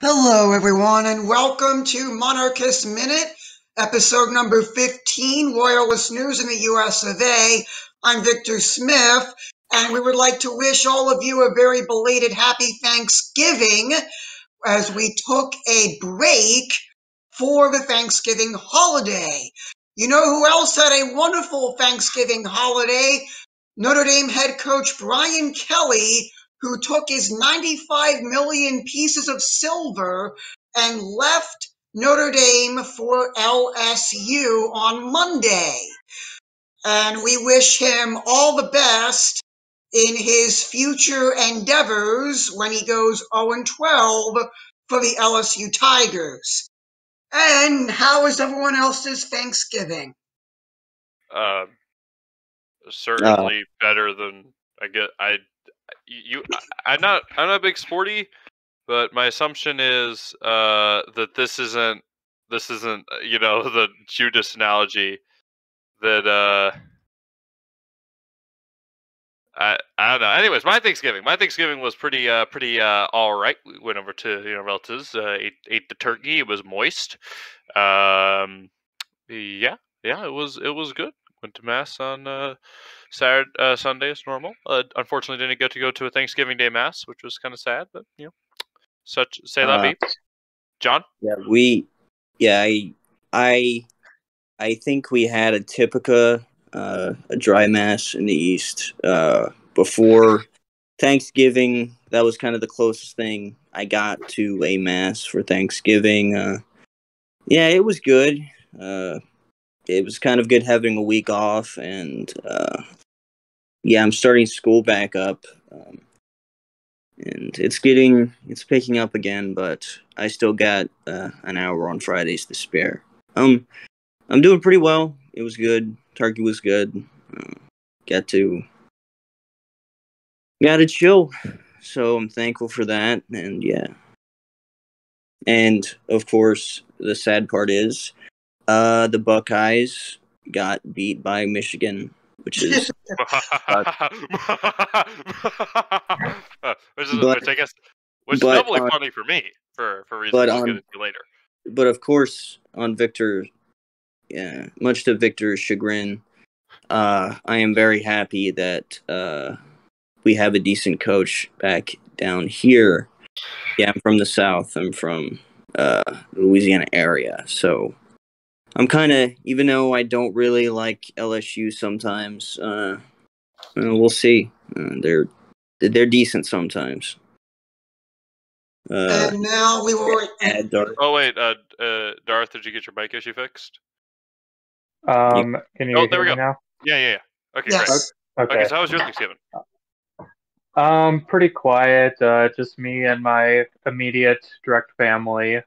Hello, everyone, and welcome to Monarchist Minute, episode number 15, Royalist News in the US of A. I'm Victor Smith, and we would like to wish all of you a very belated happy Thanksgiving as we took a break for the Thanksgiving holiday. You know who else had a wonderful Thanksgiving holiday? Notre Dame head coach Brian Kelly, who took his 95 million pieces of silver and left Notre Dame for LSU on Monday. And we wish him all the best in his future endeavors when he goes 0-12 for the LSU Tigers. And how is everyone else's Thanksgiving? Uh, certainly better than I get. I'm not a big sporty, but my assumption is that this isn't the Judas analogy that I don't know. Anyways, my Thanksgiving was pretty all right. We went over to relatives, ate the turkey. It was moist. Yeah, it was good. Went to mass on Sunday as normal. Unfortunately, didn't get to go to a Thanksgiving Day mass, which was kind of sad. But such say that be. John. I think we had a Typica, a dry mass in the East before Thanksgiving. That was kind of the closest thing I got to a mass for Thanksgiving. It was good. It was kind of good having a week off, and I'm starting school back up, and it's picking up again. But I still got an hour on Fridays to spare. I'm doing pretty well. It was good. Turkey was good. Got to chill, so I'm thankful for that. And and of course, the sad part is, the Buckeyes got beat by Michigan, which is which I guess was doubly funny for me for reasons we'll get into later. But of course, on Victor. Yeah, much to Victor's chagrin, I am very happy that we have a decent coach back down here. Yeah, I'm from the South. I'm from Louisiana area, so I'm kind of, even though I don't really like LSU sometimes, we'll see. They're decent sometimes. And now we will. Oh wait, Darth, did you get your mic issue fixed? Can you hear me now? Yeah. Okay, yes. Great. Okay, so how was your Thanksgiving? Pretty quiet. Just me and my immediate direct family.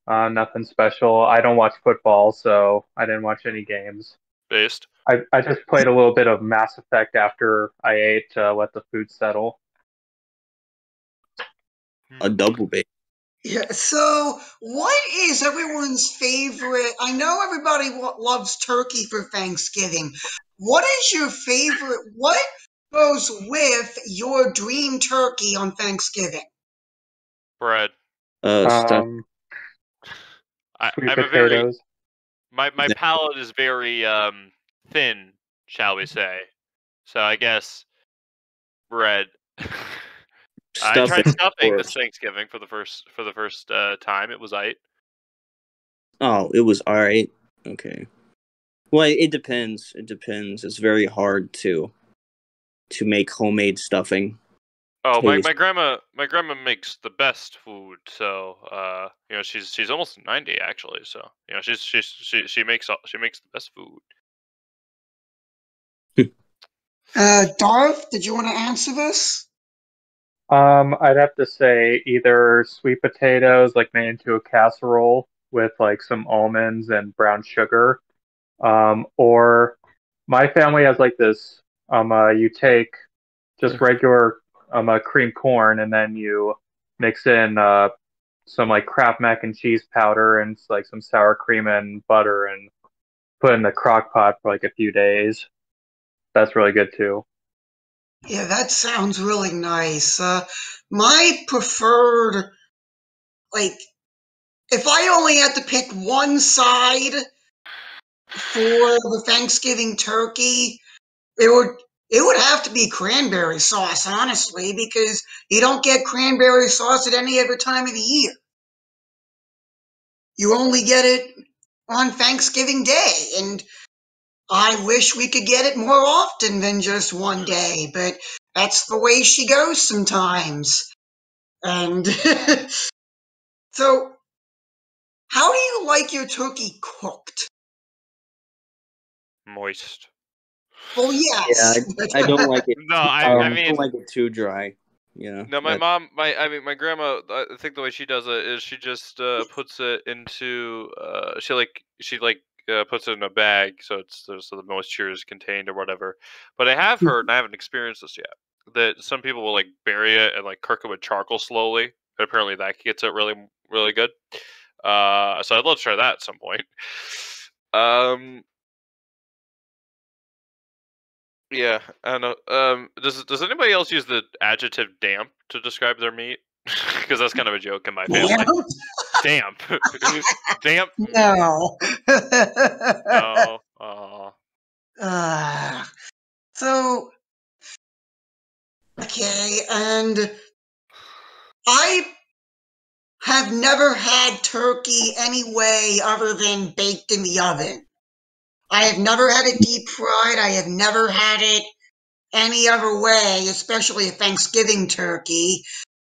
Nothing special. I don't watch football, so I didn't watch any games. Based. I just played a little bit of Mass Effect after I ate. Let the food settle. A double bait. Yeah, so what is everyone's favorite? I know everybody loves turkey for Thanksgiving. What is your favorite? What goes with your dream turkey on Thanksgiving? Bread. Sweet potatoes. My palate is very thin, shall we say? So I guess bread. I tried stuffing this Thanksgiving for the first time. It was aight. Oh, it was alright. Okay. Well, it depends. It's very hard to make homemade stuffing. Oh, my grandma makes the best food. So she's almost 90 actually. So she makes the best food. Darth, did you want to answer this? I'd have to say either sweet potatoes, like made into a casserole with like some almonds and brown sugar, or my family has like this. You take just regular cream corn, and then you mix in some like Kraft mac and cheese powder and like some sour cream and butter, and put in the crock pot for like a few days. That's really good too. Yeah, that sounds really nice. My preferred like, if I only had to pick one side for the Thanksgiving turkey, it would have to be cranberry sauce, honestly, because you don't get cranberry sauce at any other time of the year. You only get it on Thanksgiving Day, and I wish we could get it more often than just one day, but that's the way she goes sometimes. And so, how do you like your turkey cooked? Moist. Well, yes. Yeah, I don't like it. No, I mean, I don't like it too dry. Yeah. No, my mom, my grandma. I think the way she does it is she just puts it into she puts it in a bag so the moisture is contained or whatever. But I have heard, and I haven't experienced this yet, that some people will like bury it and like cook it with charcoal slowly. But apparently that gets it really really good. So I'd love to try that at some point. Yeah, I don't know. Does anybody else use the adjective damp to describe their meat? Because that's kind of a joke in my family. Damp. Damp. No. No. Oh. So, okay, and I have never had turkey any way other than baked in the oven. I have never had it deep fried. I have never had it any other way, especially a Thanksgiving turkey.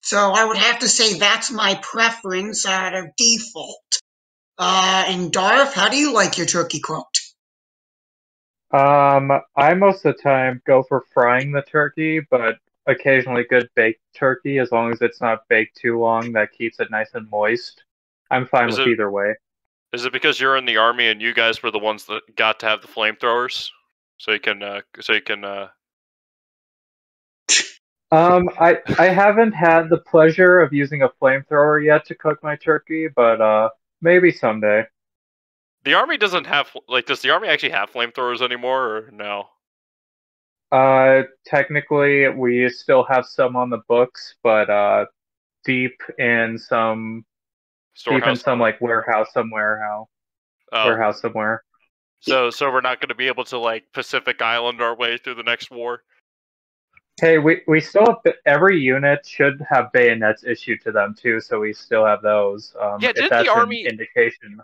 So I would have to say that's my preference out of default. And Darth, how do you like your turkey cooked? I most of the time go for frying the turkey, but occasionally good baked turkey, as long as it's not baked too long, that keeps it nice and moist. I'm fine with either way. Is it because you're in the army and you guys were the ones that got to have the flamethrowers, so you can I haven't had the pleasure of using a flamethrower yet to cook my turkey, but maybe someday. The army doesn't have does the army actually have flamethrowers anymore or no? Technically we still have some on the books, but deep in some like warehouse somewhere. Warehouse somewhere. So we're not going to be able to like Pacific Island our way through the next war. Hey, we still have, every unit should have bayonets issued to them too, so we still have those. Yeah, if that's an indication.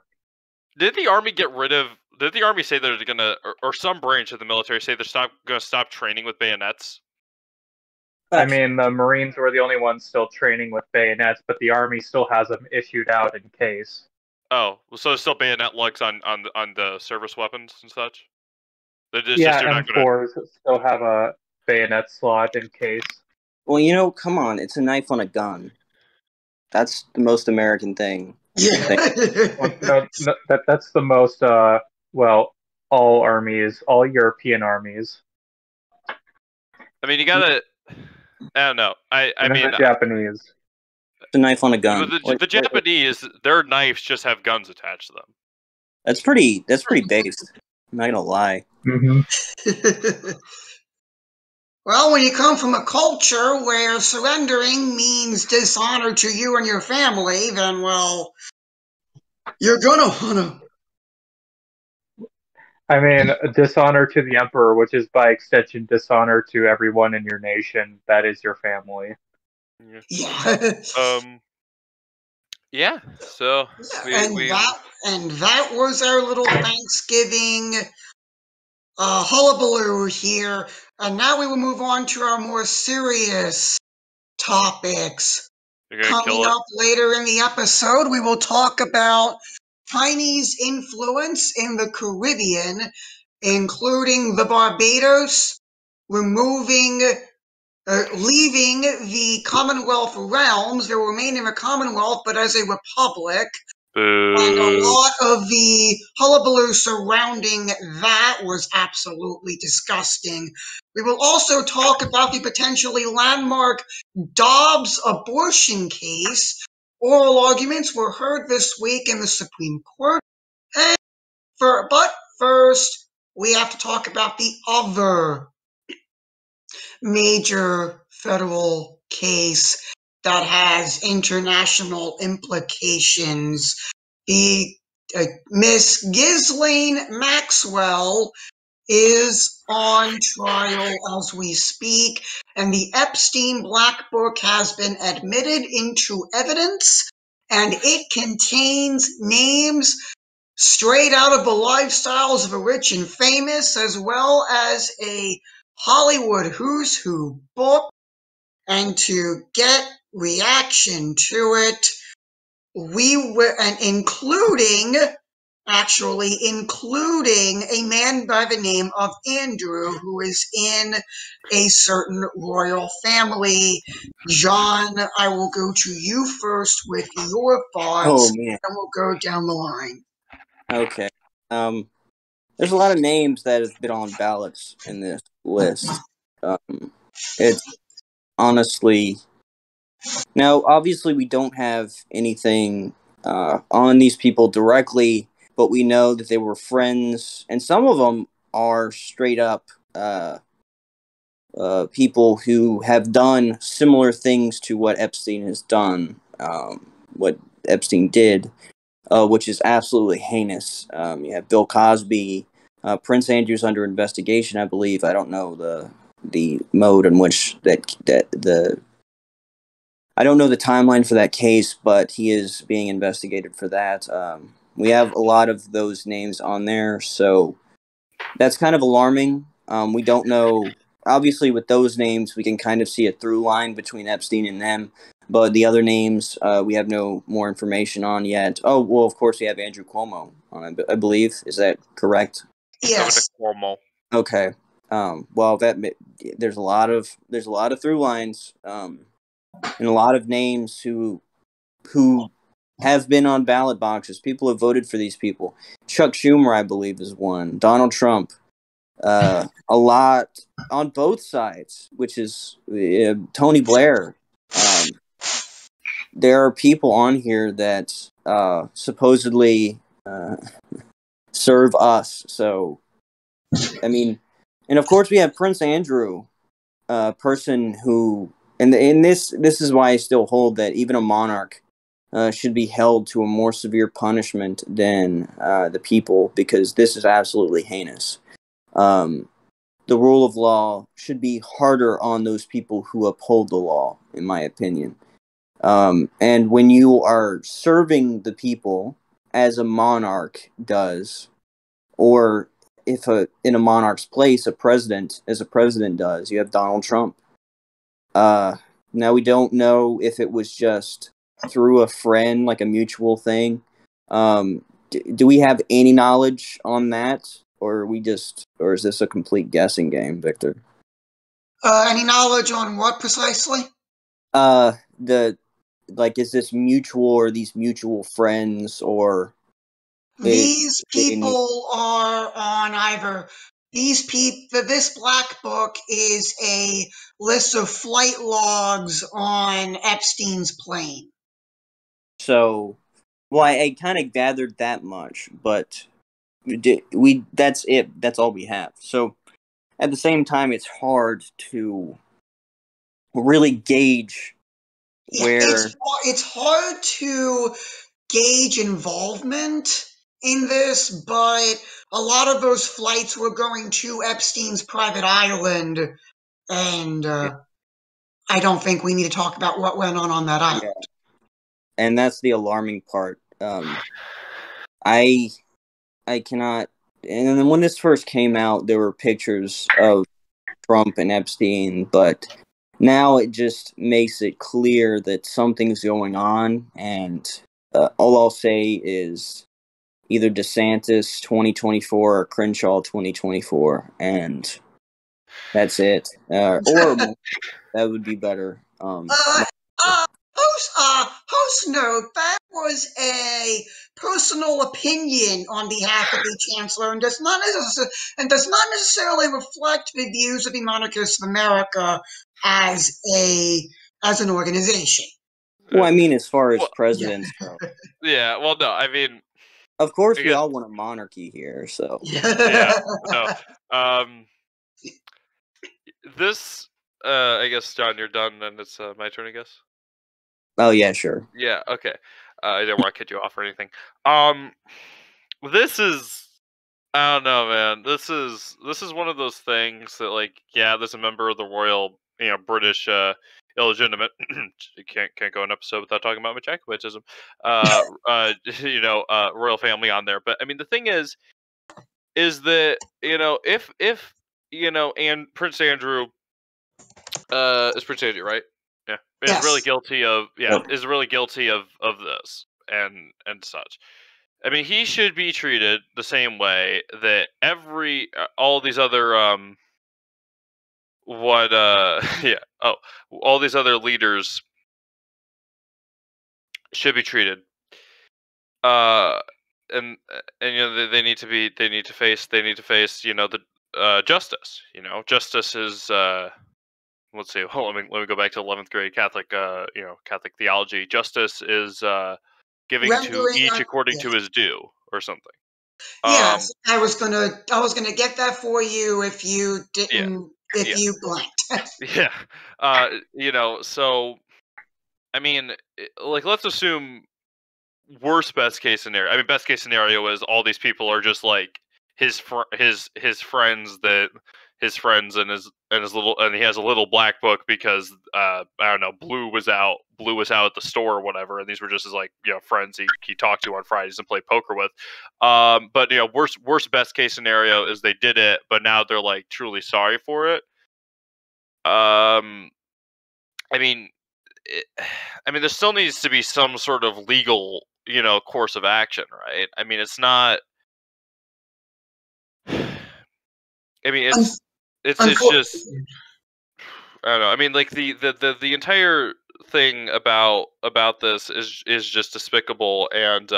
Did the army get rid of? Did the army say they're gonna, or some branch of the military say they're gonna stop training with bayonets? I mean, the Marines were the only ones still training with bayonets, but the army still has them issued out in case. Oh, so there's still bayonet lugs on the service weapons and such. Yeah, M4s still have a bayonet slot in case. Well, come on, it's a knife on a gun. That's the most American thing. Yeah. That's the most, all armies, all European armies. I mean, you gotta, I don't know. I mean, the Japanese. It's a knife on a gun. The Japanese, their knives just have guns attached to them. That's pretty based. I'm not gonna lie. Mm-hmm. Well, when you come from a culture where surrendering means dishonor to you and your family, then, well, you're gonna wanna... I mean, dishonor to the emperor, which is by extension dishonor to everyone in your nation. That is your family. Yeah. Yeah. So. That was our little Thanksgiving hullabaloo here. And now we will move on to our more serious topics. Coming up later in the episode, we will talk about Chinese influence in the Caribbean, including the Barbados, leaving the Commonwealth realms. They will remain in a Commonwealth, but as a republic. And a lot of the hullabaloo surrounding that was absolutely disgusting. We will also talk about the potentially landmark Dobbs abortion case. Oral arguments were heard this week in the Supreme Court. But first, we have to talk about the other major federal case. that has international implications. Miss Ghislaine Maxwell is on trial as we speak, and the Epstein Black Book has been admitted into evidence, and it contains names straight out of the lifestyles of the rich and famous, as well as a Hollywood Who's Who book. And to get reaction to it, we were, and including a man by the name of Andrew, who is in a certain royal family. John, I will go to you first with your thoughts, and we'll go down the line. Okay. There's a lot of names that have been on ballots in this list. It's honestly... Now, obviously, we don't have anything on these people directly, but we know that they were friends, and some of them are straight up people who have done similar things to what Epstein has done, what Epstein did, which is absolutely heinous. You have Bill Cosby, Prince Andrew's under investigation, I believe. I don't know the mode in which I don't know the timeline for that case, but he is being investigated for that. We have a lot of those names on there, so that's kind of alarming. We don't know. Obviously, with those names, we can kind of see a through line between Epstein and them, but the other names, we have no more information on yet. Oh, well, of course, we have Andrew Cuomo on, I believe. Is that correct? Yes. Cuomo. Okay. Well, there's a lot of through lines. And a lot of names who have been on ballot boxes. People have voted for these people. Chuck Schumer, I believe, is one. Donald Trump. A lot on both sides, which is Tony Blair. There are people on here that supposedly serve us. So, I mean, and of course we have Prince Andrew, a person who... And this is why I still hold that even a monarch should be held to a more severe punishment than the people, because this is absolutely heinous. The rule of law should be harder on those people who uphold the law, in my opinion. And when you are serving the people as a monarch does, or if in a monarch's place, a president does, you have Donald Trump. Now we don't know if it was just through a friend, like a mutual thing. Do we have any knowledge on that, or is this a complete guessing game, Victor? Any knowledge on what precisely? Is this mutual, or these mutual friends, or these people are on either... This black book is a list of flight logs on Epstein's plane. So, well, I kind of gathered that much, but that's it. That's all we have. So, at the same time, it's hard to really gauge where... It's hard to gauge involvement in this, but a lot of those flights were going to Epstein's private island, and I don't think we need to talk about what went on that island. Yeah. And that's the alarming part. I cannot... And then when this first came out, there were pictures of Trump and Epstein, but now it just makes it clear that something's going on, and all I'll say is either DeSantis 2024 or Crenshaw 2024, and that's it. Or that would be better. Host note, that was a personal opinion on behalf of the Chancellor, and does not necessarily reflect the views of the Monarchists of America as an organization. Well, I mean, as far as presidents go. Yeah, well, no, I mean... Of course, we all want a monarchy here, so... Yeah, no. This, I guess, John, you're done, and it's my turn, I guess? Oh yeah, sure. Yeah, okay. I didn't want to cut you off or anything. This is, I don't know, man. This is one of those things that, like, yeah, there's a member of the royal, British, illegitimate. You can't go an episode without talking about Jacobitism. Royal family on there. But I mean, the thing is that if and Prince Andrew, is Prince Andrew, right? Yeah, is Yes. really guilty of Yep. is really guilty of this and such. I mean, he should be treated the same way that all these other all these other leaders should be treated. And they need to face the justice. Justice is let's see. Hold on, let me go back to 11th grade Catholic Catholic theology. Justice is giving to each according to his due, or something. Yes, I was gonna get that for you if you didn't, you blanked. Yeah. So I mean, like, let's assume best case scenario. I mean, best case scenario is all these people are just like his friends and he has a little black book because I don't know, Blue was out at the store or whatever, and these were just his, like, friends he talked to on Fridays and played poker with. But worst best case scenario is they did it, but now they're, like, truly sorry for it. I mean, there still needs to be some sort of legal, course of action, right? I mean, it's not. I mean, it's just. I don't know. I mean, like, the entire thing about this is just despicable. And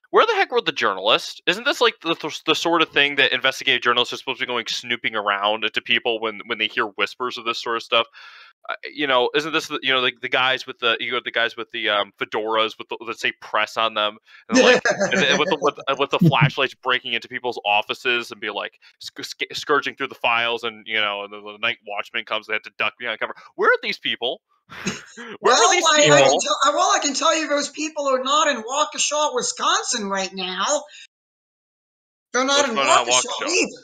where the heck were the journalists? Isn't this like the sort of thing that investigative journalists are supposed to be going snooping around into people when they hear whispers of this sort of stuff? Isn't this like the guys with the fedoras that say press on them, and like and with the flashlights breaking into people's offices and be like scourging through the files, and and the night watchman comes, they have to duck behind cover. Where are these people? Where are these people? I can tell you those people are not in Waukesha, Wisconsin right now. They're not in Waukesha either.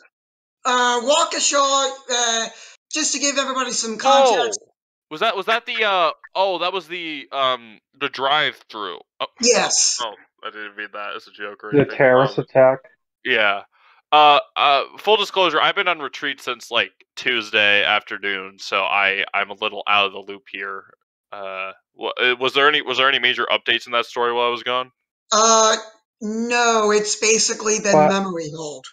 Waukesha, just to give everybody some context. Oh, was that the that was the drive-through. Oh. Yes. Oh, I didn't mean that as a joke or the anything. terrorist attack. Yeah. Full disclosure, I've been on retreat since like Tuesday afternoon, so I'm a little out of the loop here. Was there any major updates in that story while I was gone? No, it's basically been memory hold.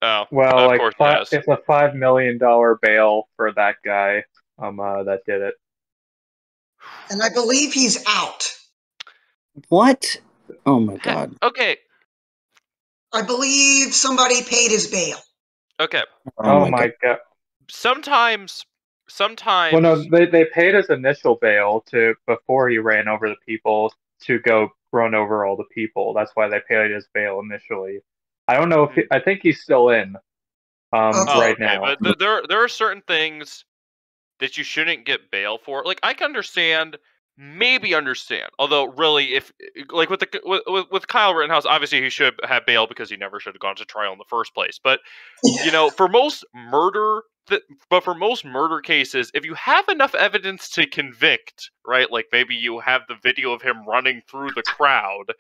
Oh, well, of course it's a $5 million bail for that guy. That did it. And I believe he's out. What? Oh my god. Okay. I believe somebody paid his bail. Okay. Oh my god. Sometimes. Well, no, they paid his initial bail before he ran over the people to go run over all the people. That's why they paid his bail initially. I don't know if I think he's still in right now. But there are certain things that you shouldn't get bail for. Like, I can maybe understand. Although, really, if like with Kyle Rittenhouse, obviously he should have bail because he never should have gone to trial in the first place. But for most murder cases, if you have enough evidence to convict, right? Like, maybe you have the video of him running through the crowd.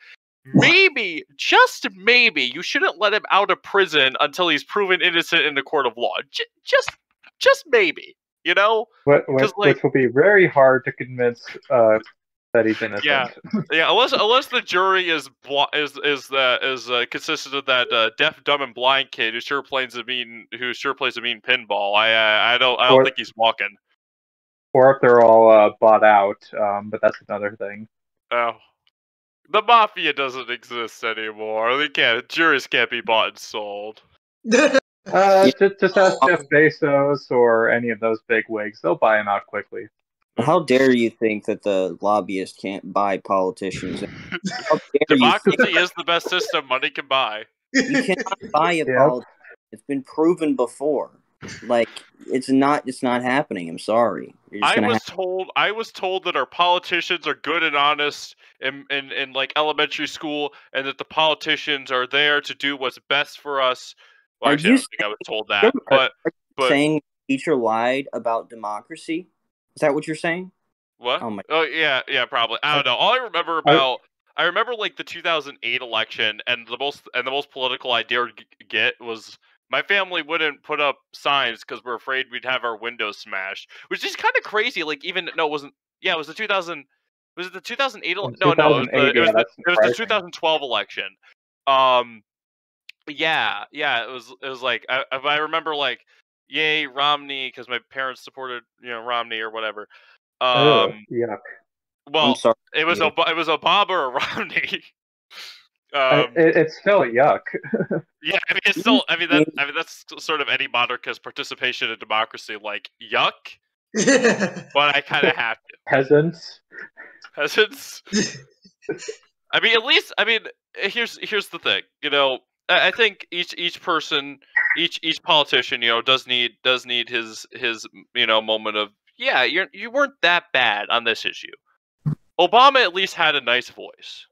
Maybe, just maybe, you shouldn't let him out of prison until he's proven innocent in the court of law. Just maybe. Which will be very hard to convince that he's innocent. Yeah. Unless the jury is consistent of that deaf, dumb, and blind kid who sure plays a mean pinball. I don't think he's walking. Or if they're all bought out, but that's another thing. Oh, the mafia doesn't exist anymore. Juries can't be bought and sold. Just ask Jeff Bezos or any of those big wigs. They'll buy him out quickly. How dare you think that the lobbyists can't buy politicians? Democracy is the best system money can buy. You cannot buy a politician. It's been proven before. Like it's not happening. I'm sorry. I was told that our politicians are good and honest in like elementary school, and that the politicians are there to do what's best for us. Well, Are actually, I you don't think I was told that, are but saying the teacher lied about democracy? Is that what you're saying? what? Oh my! Oh yeah, probably. I don't know. All I remember like the 2008 election, and the most political I dared get was my family wouldn't put up signs because we're afraid we'd have our windows smashed, which is kind of crazy. Like even no, it wasn't. Yeah, it was the 2000. Was it the 2008? In No, it 2008, was yeah, the that's it was the surprising. 2012 election. Um, yeah, it was like I remember like, yay Romney, because my parents supported Romney or whatever. Oh, Um, yuck. I'm well, sorry. it was Obama or Romney. It's still yuck. Yeah, I mean, it's You still. saying That's sort of any monarchist participation in democracy. Like, yuck, but I kind of have to. Peasants. Peasants. I mean, at least. I mean, here's the thing. I think each person, each politician, does need his moment of, yeah, you weren't that bad on this issue. Obama at least had a nice voice.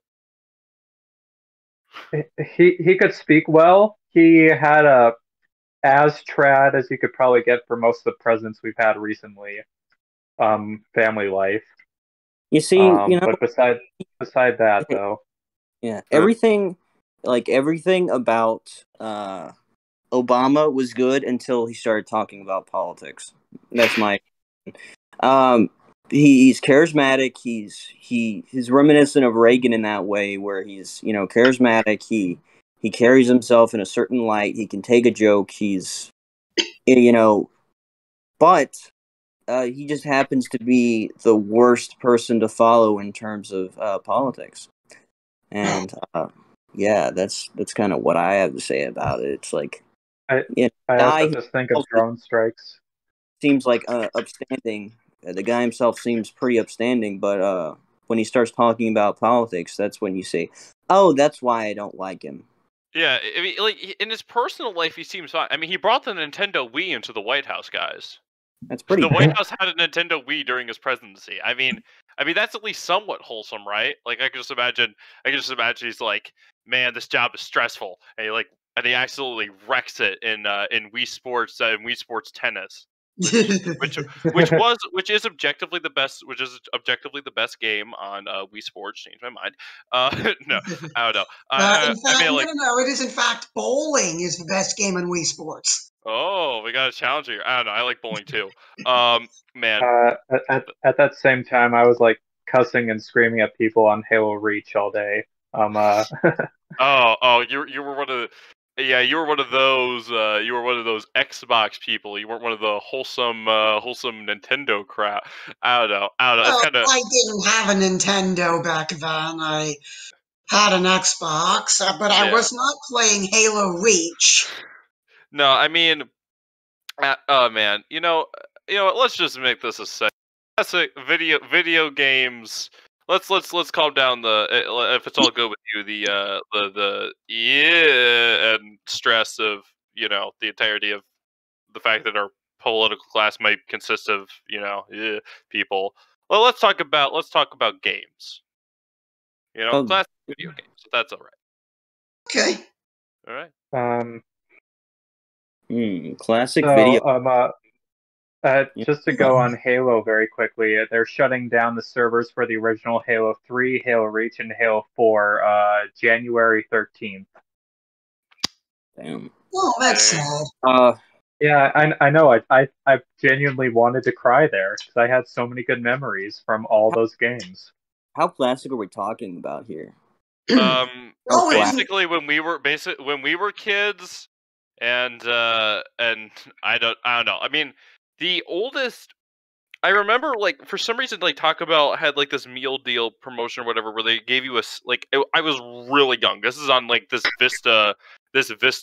He could speak well. He had a as trad as you could probably get for most of the presidents we've had recently. Family life. you see, But beside that though, yeah, everything about Obama was good until he started talking about politics. That's my he's charismatic. He's reminiscent of Reagan in that way, where he's charismatic. He carries himself in a certain light. He can take a joke. He's but he just happens to be the worst person to follow in terms of politics. And yeah, that's kind of what I have to say about it. It's like, I guy also just think of drone strikes. seems like upstanding. The guy himself seems pretty upstanding, but when he starts talking about politics, that's when you say, "Oh, that's why I don't like him." Yeah, I mean, like in his personal life, he seems fine. I mean, he brought the Nintendo Wii into the White House, guys. That's pretty. The White House had a Nintendo Wii during his presidency. I mean, that's at least somewhat wholesome, right? Like I can just imagine. He's like, man, this job is stressful, and he absolutely wrecks it in Wii Sports Tennis, which is objectively the best game on Wii Sports. Changed my mind. No, I don't know. In I fact, mean, like, no, it is in fact bowling is the best game in Wii Sports. oh, we got a challenge here. I don't know. I like bowling too. Man. At that same time, I was like cussing and screaming at people on Halo Reach all day. You were one of you were one of those Xbox people. You weren't one of the wholesome Nintendo crap. I don't know. It's Well, kind of, I didn't have a Nintendo back then. I had an Xbox, but I yeah. was not playing Halo Reach. No, I mean, oh man, let's just make this a second. Classic video games. Let's calm down if it's all good with you, the yeah and stress of the entirety of the fact that our political class might consist of people. Well, let's talk about games. Classic video games. So that's all right. Okay. All right. Classic so video. just to go on Halo very quickly, they're shutting down the servers for the original Halo 3, Halo Reach, and Halo 4 January 13th. Damn. Oh, that's sad. Yeah, I know. I genuinely wanted to cry there because I had so many good memories from all those games. How classic are we talking about here? Basically when we were kids, and I don't know. I mean, the oldest I remember, like, for some reason, like, Taco Bell had like this meal deal promotion or whatever, where they gave you I was really young. This is on like this Vista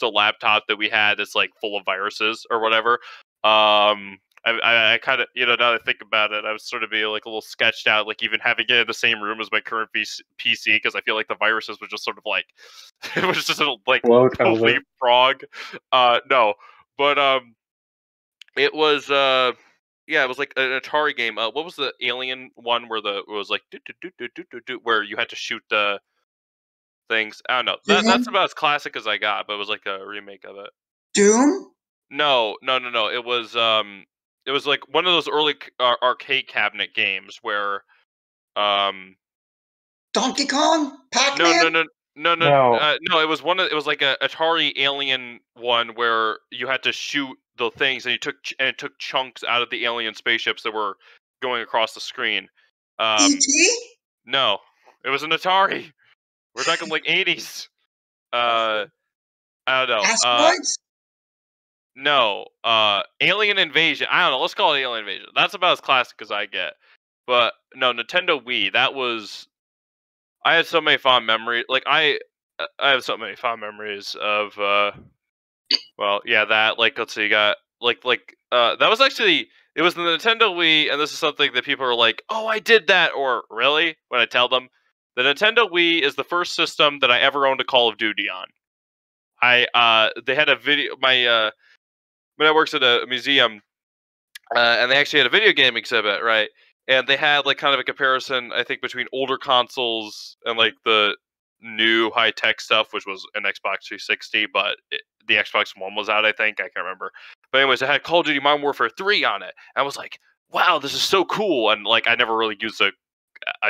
laptop that we had that's like full of viruses or whatever. I kind of, now that I think about it, I was sort of being like a little sketched out, like even having it in the same room as my current PC, because I feel like the viruses would just sort of like it was just like Float totally over. frog. No, but It was yeah, it was like an Atari game. What was the Alien one where it was like where you had to shoot the things? I don't know. That's Doom? about as classic as I got, but it was like a remake of it. Doom? No. It was like one of those early arcade cabinet games where Donkey Kong? no Pac-Man? no no no no No. no, it was it was like a Atari Alien one where you had to shoot the things and it took chunks out of the alien spaceships that were going across the screen. E.T.? No, it was an Atari. We're talking like 80s. I don't know. Asteroids? No. Alien Invasion. I don't know. Let's call it Alien Invasion. That's about as classic as I get. But no, Nintendo Wii. That was. I had so many fond memories. Like I have so many fond memories of. Well, yeah, that. Like, let's see. You got that was actually. It was the Nintendo Wii, and this is something that people are like, "Oh, I did that," or "Really?" When I tell them, the Nintendo Wii is the first system that I ever owned a Call of Duty on. They had a video. When I worked at a museum, and they actually had a video game exhibit, right? And they had like kind of a comparison, I think, between older consoles and like the new high tech stuff, which was an Xbox 360, but the Xbox One was out, I think. I can't remember. But anyways, it had Call of Duty Modern Warfare 3 on it. And I was like, wow, this is so cool. And like, I never really used a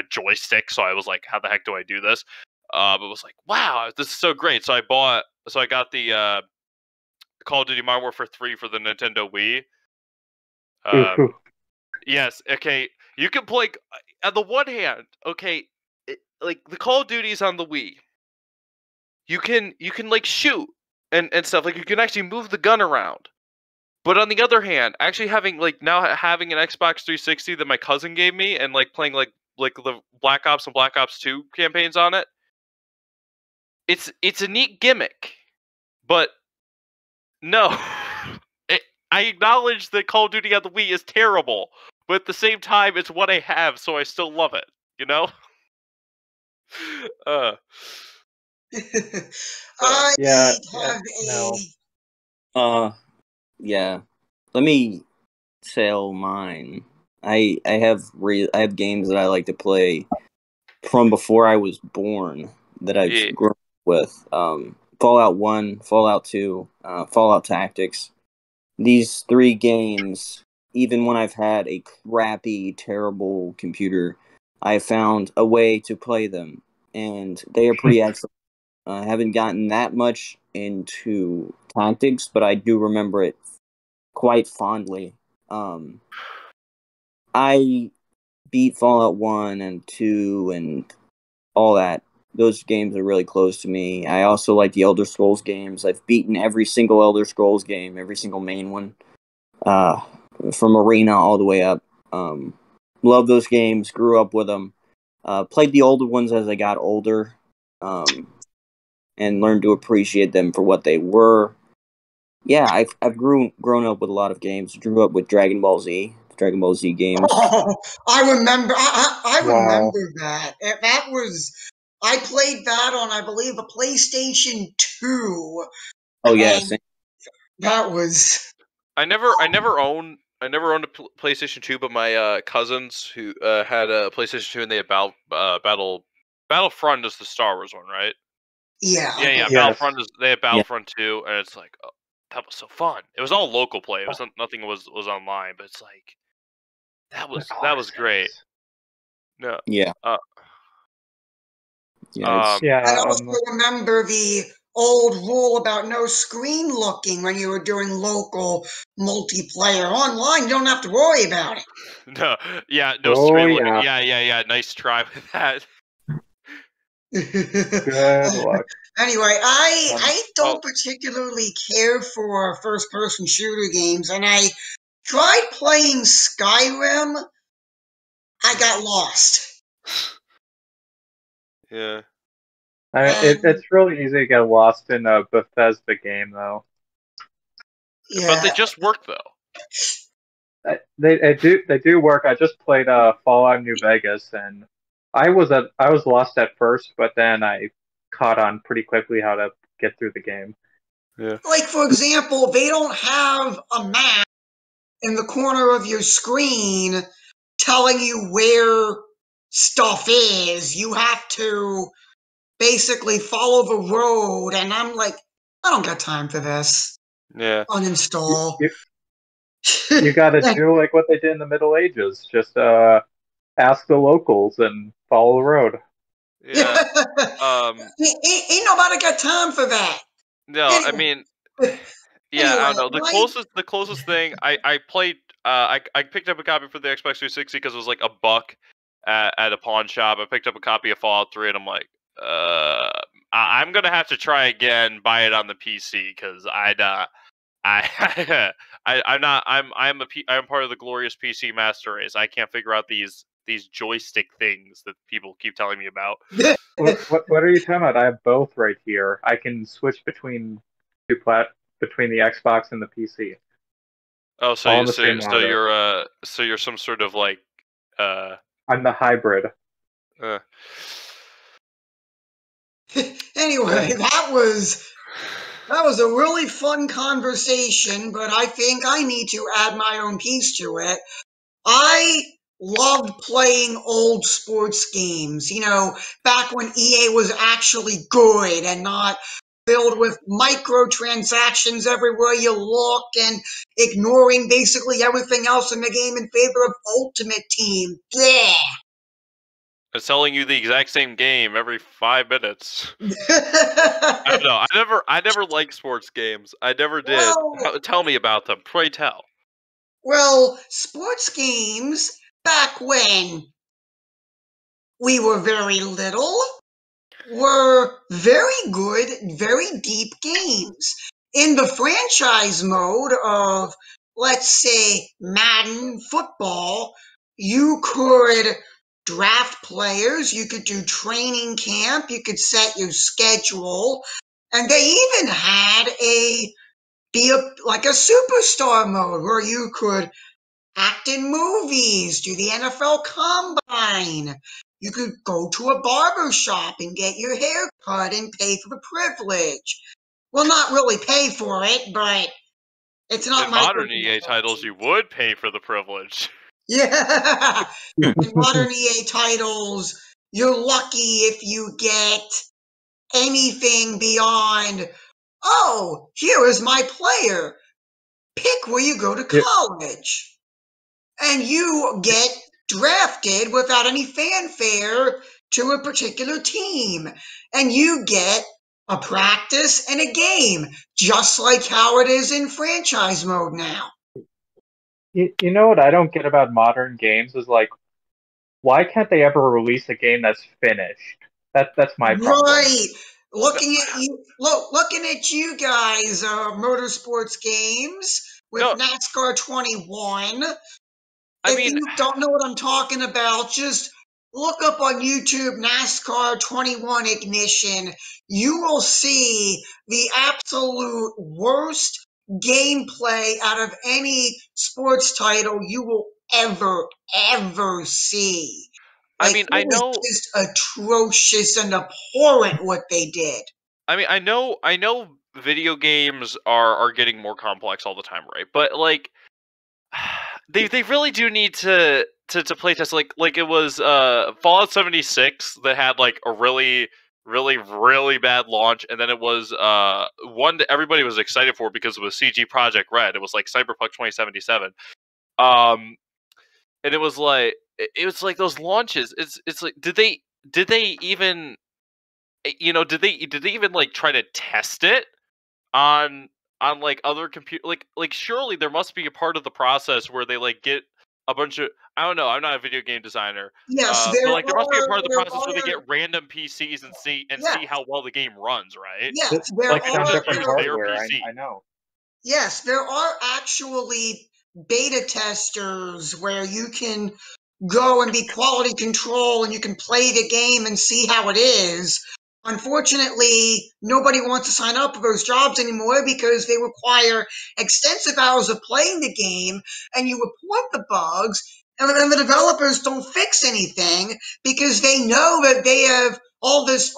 joystick, so I was like, how the heck do I do this? But it was like, wow, this is so great. So I got the Call of Duty Modern Warfare 3 for the Nintendo Wii. Ooh. Yes, okay. You can play on the one hand, okay, like the Call of Duties on the Wii. You can like shoot and stuff. Like you can actually move the gun around. But on the other hand, actually having an Xbox 360 that my cousin gave me and like playing like the Black Ops and Black Ops 2 campaigns on it. It's a neat gimmick. But no. I acknowledge that Call of Duty on the Wii is terrible, but at the same time, it's what I have, so I still love it. You know? I Yeah, have no. Yeah. Let me tell mine. I have games that I like to play from before I was born that I've grown up with. Fallout 1, Fallout 2, Fallout Tactics. These 3 games, even when I've had a crappy, terrible computer, I found a way to play them, and they are pretty excellent. I haven't gotten that much into Tactics, but I do remember it quite fondly. I beat Fallout 1 and 2 and all that. Those games are really close to me. I also like the Elder Scrolls games. I've beaten every single Elder Scrolls game, every single main one, from Arena all the way up. Love those games, grew up with them. Played the older ones as I got older, and learned to appreciate them for what they were. Yeah, I've grown up with a lot of games. Grew up with Dragon Ball Z games. Oh, I remember. I Wow. remember that. That was. I played that on, I believe, a PlayStation 2. Oh yeah, and same. that was. I never owned a PlayStation 2, but my cousins who had a PlayStation 2 and they had Battlefront is the Star Wars one, right? Yeah. Yeah. Yes. Battlefront they had Battlefront 2, and it's like, oh, that was so fun. It was all local play. It was nothing was online, but it's like that was great. No. Yeah. Yeah. I also remember the old rule about no screen looking when you were doing local multiplayer. Online, you don't have to worry about it. No. Yeah. No Oh, screen looking. yeah. Yeah. Nice try with that. Good luck. Anyway, I don't particularly care for first-person shooter games, and I tried playing Skyrim. I got lost. Yeah. It's really easy to get lost in a Bethesda game, though. Yeah. But they just work though. They do work. I just played Fallout New Vegas, and I was lost at first, but then I caught on pretty quickly how to get through the game. Yeah. Like, for example, they don't have a map in the corner of your screen telling you where stuff is. You have to basically follow the road, and I'm like, I don't got time for this. Yeah. Uninstall. You got to do like what they did in the Middle Ages. Just ask the locals and follow the road. Yeah. Ain't nobody got time for that. No, Anyway. I mean, yeah, Anyway, I don't know. The closest thing I played, I picked up a copy for the Xbox 360 because it was like $1 at a pawn shop. I picked up a copy of Fallout 3, and I'm like, I'm gonna have to try again, buy it on the PC because I'm part of the glorious PC master race. I can't figure out these joystick things that people keep telling me about. What are you talking about? I have both right here. I can switch between between the Xbox and the PC. Oh, so you're some sort of like I'm the hybrid. Anyway, that was a really fun conversation, but I think I need to add my own piece to it. I loved playing old sports games, back when EA was actually good and not filled with microtransactions everywhere you look and ignoring basically everything else in the game in favor of Ultimate Team. Yeah. It's telling you the exact same game every 5 minutes. I don't know. I never liked sports games. I never did. Well, Tell me about them. Pray tell. Well, sports games, back when we were very little, were very good, very deep games. In the franchise mode of, let's say, Madden football, you could draft players, you could do training camp, you could set your schedule, and they even had like a superstar mode where you could act in movies, do the NFL Combine. You could go to a barber shop and get your hair cut and pay for the privilege. Well, not really pay for it, but it's not in modern EA titles, you would pay for the privilege. Yeah. In modern EA titles, you're lucky if you get anything beyond, oh, here is my player. Pick where you go to college. And you get drafted without any fanfare to a particular team. And you get a practice and a game, just like how it is in franchise mode now. You know what I don't get about modern games is like, why can't they ever release a game that's finished? That's my problem. Right. Looking at you guys, motorsports games with NASCAR 21. If you don't know what I'm talking about, just look up on YouTube NASCAR 21 Ignition. You will see the absolute worst gameplay out of any sports title you will ever see. Like, I know it's just atrocious and abhorrent what they did. I know video games are getting more complex all the time, right? But like they really do need to play test like it was Fallout 76 that had like a really bad launch, and then it was one that everybody was excited for because it was CG Project Red. It was like Cyberpunk 2077. And it was like those launches. It's like did they even did they even like try to test it on like other computer like surely there must be a part of the process where they like get a bunch of, I don't know, I'm not a video game designer. Yes, but like there must be a part of the process where they get random PCs and see how well the game runs, right? Yes, like on different hardware. I know. Yes, there are actually beta testers where you can go and be quality control and you can play the game and see how it is. Unfortunately, nobody wants to sign up for those jobs anymore because they require extensive hours of playing the game, and you report the bugs, and then the developers don't fix anything because they know that they have all these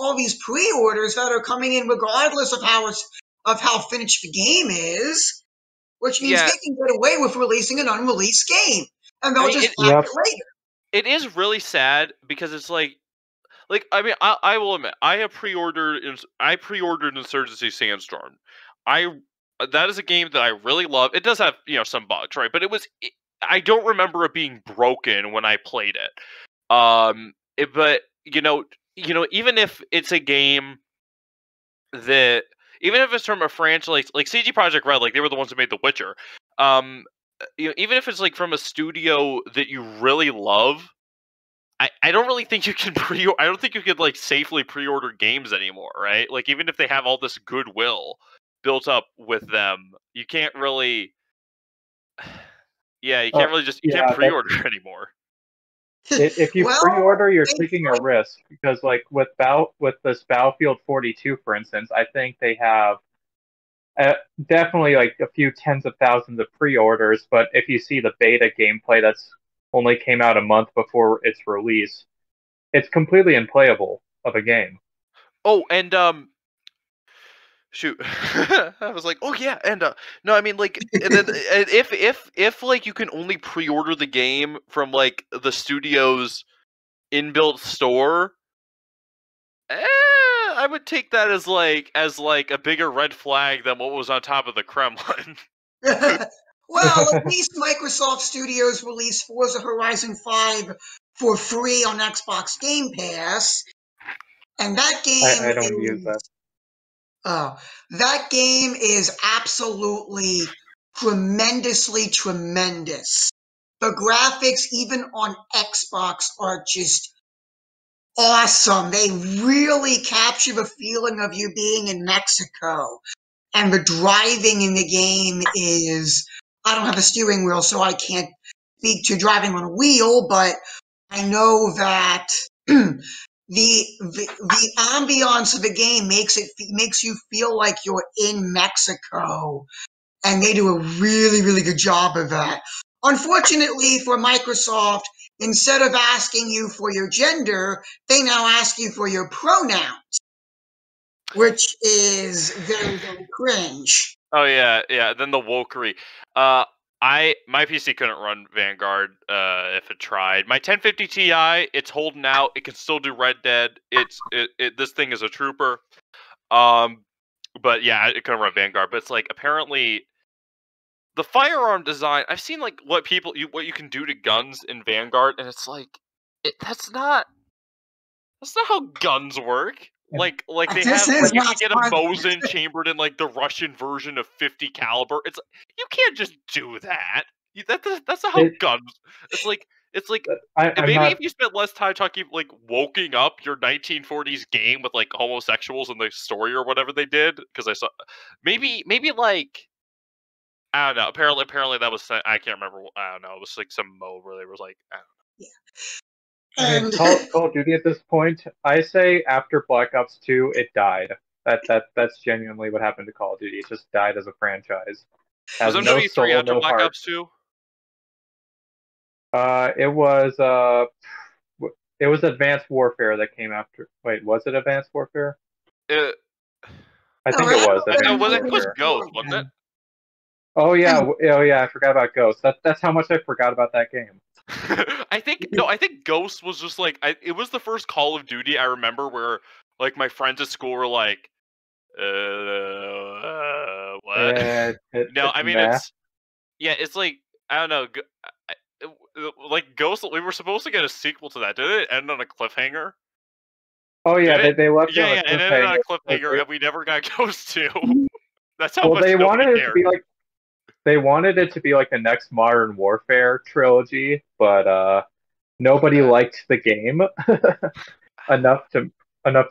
pre-orders that are coming in regardless of how finished the game is. which means they can get away with releasing an unreleased game, and they'll just patch it later. It is really sad because it's like I mean, I will admit, I pre-ordered Insurgency Sandstorm. That is a game that I really love. It does have some bugs, right? But I don't remember it being broken when I played it. But even if it's a game that, even if it's from a franchise like CG Projekt Red, like they were the ones who made The Witcher. Even if it's like from a studio that you really love, I don't really think you can I don't think you could like safely pre-order games anymore, right? Like even if they have all this goodwill built up with them, you can't really you can't really just can't pre-order anymore. If you pre-order, you're taking a risk because like with this Battlefield 42, for instance, I think they have definitely like a few tens of thousands of pre-orders, but if you see the beta gameplay that's only came out a month before its release, it's completely unplayable of a game. Oh, and shoot, I was like, oh yeah, and no, I mean like, and then if like you can only pre-order the game from like the studio's inbuilt store, I would take that as like a bigger red flag than what was on top of the Kremlin. Well, at least Microsoft Studios released Forza Horizon 5 for free on Xbox Game Pass, and that game I don't use that. That game is absolutely tremendously tremendous. The graphics, even on Xbox, are just awesome. They really capture the feeling of you being in Mexico. And the driving in the game is, I don't have a steering wheel, so I can't speak to driving on a wheel, but I know that the ambiance of the game makes you feel like you're in Mexico, and they do a really, really good job of that. Unfortunately for Microsoft, instead of asking you for your gender, they now ask you for your pronouns, which is very, very cringe. Oh yeah. Then the wokery. My PC couldn't run Vanguard if it tried. My 1050 Ti, it's holding out. It can still do Red Dead. This thing is a trooper. But yeah, it couldn't run Vanguard. But it's like apparently the firearm design. I've seen like what you can do to guns in Vanguard, and it's like that's not how guns work. Like they have like you can get a Mosin chambered in like the Russian version of 50 caliber. It's you can't just do that. That's not how guns. It's like if you spent less time talking like woking up your 1940s game with like homosexuals in the story or whatever they did, because I saw maybe like I don't know. Apparently that was I can't remember. I don't know. It was like some mode where they was like I don't know. Yeah. I mean, Call of Duty at this point, I say after Black Ops 2, it died. That's genuinely what happened to Call of Duty. It just died as a franchise. Was MW3 after Black Ops 2? It was Advanced Warfare that came after. Wait, was it Advanced Warfare? I think it was. It was Ghost, wasn't it? Oh yeah, I forgot about Ghost. That's how much I forgot about that game. I think Ghost was just like it was the first Call of Duty I remember where like my friends at school were like, what? No, I mean it's like I don't know, like Ghost. We were supposed to get a sequel to that. Did it end on a cliffhanger? Oh yeah, they left. Yeah, it ended on a cliffhanger, and we never got Ghost 2. That's how much they wanted it to be cared. like. They wanted it to be like the next Modern Warfare trilogy, but nobody liked the game enough to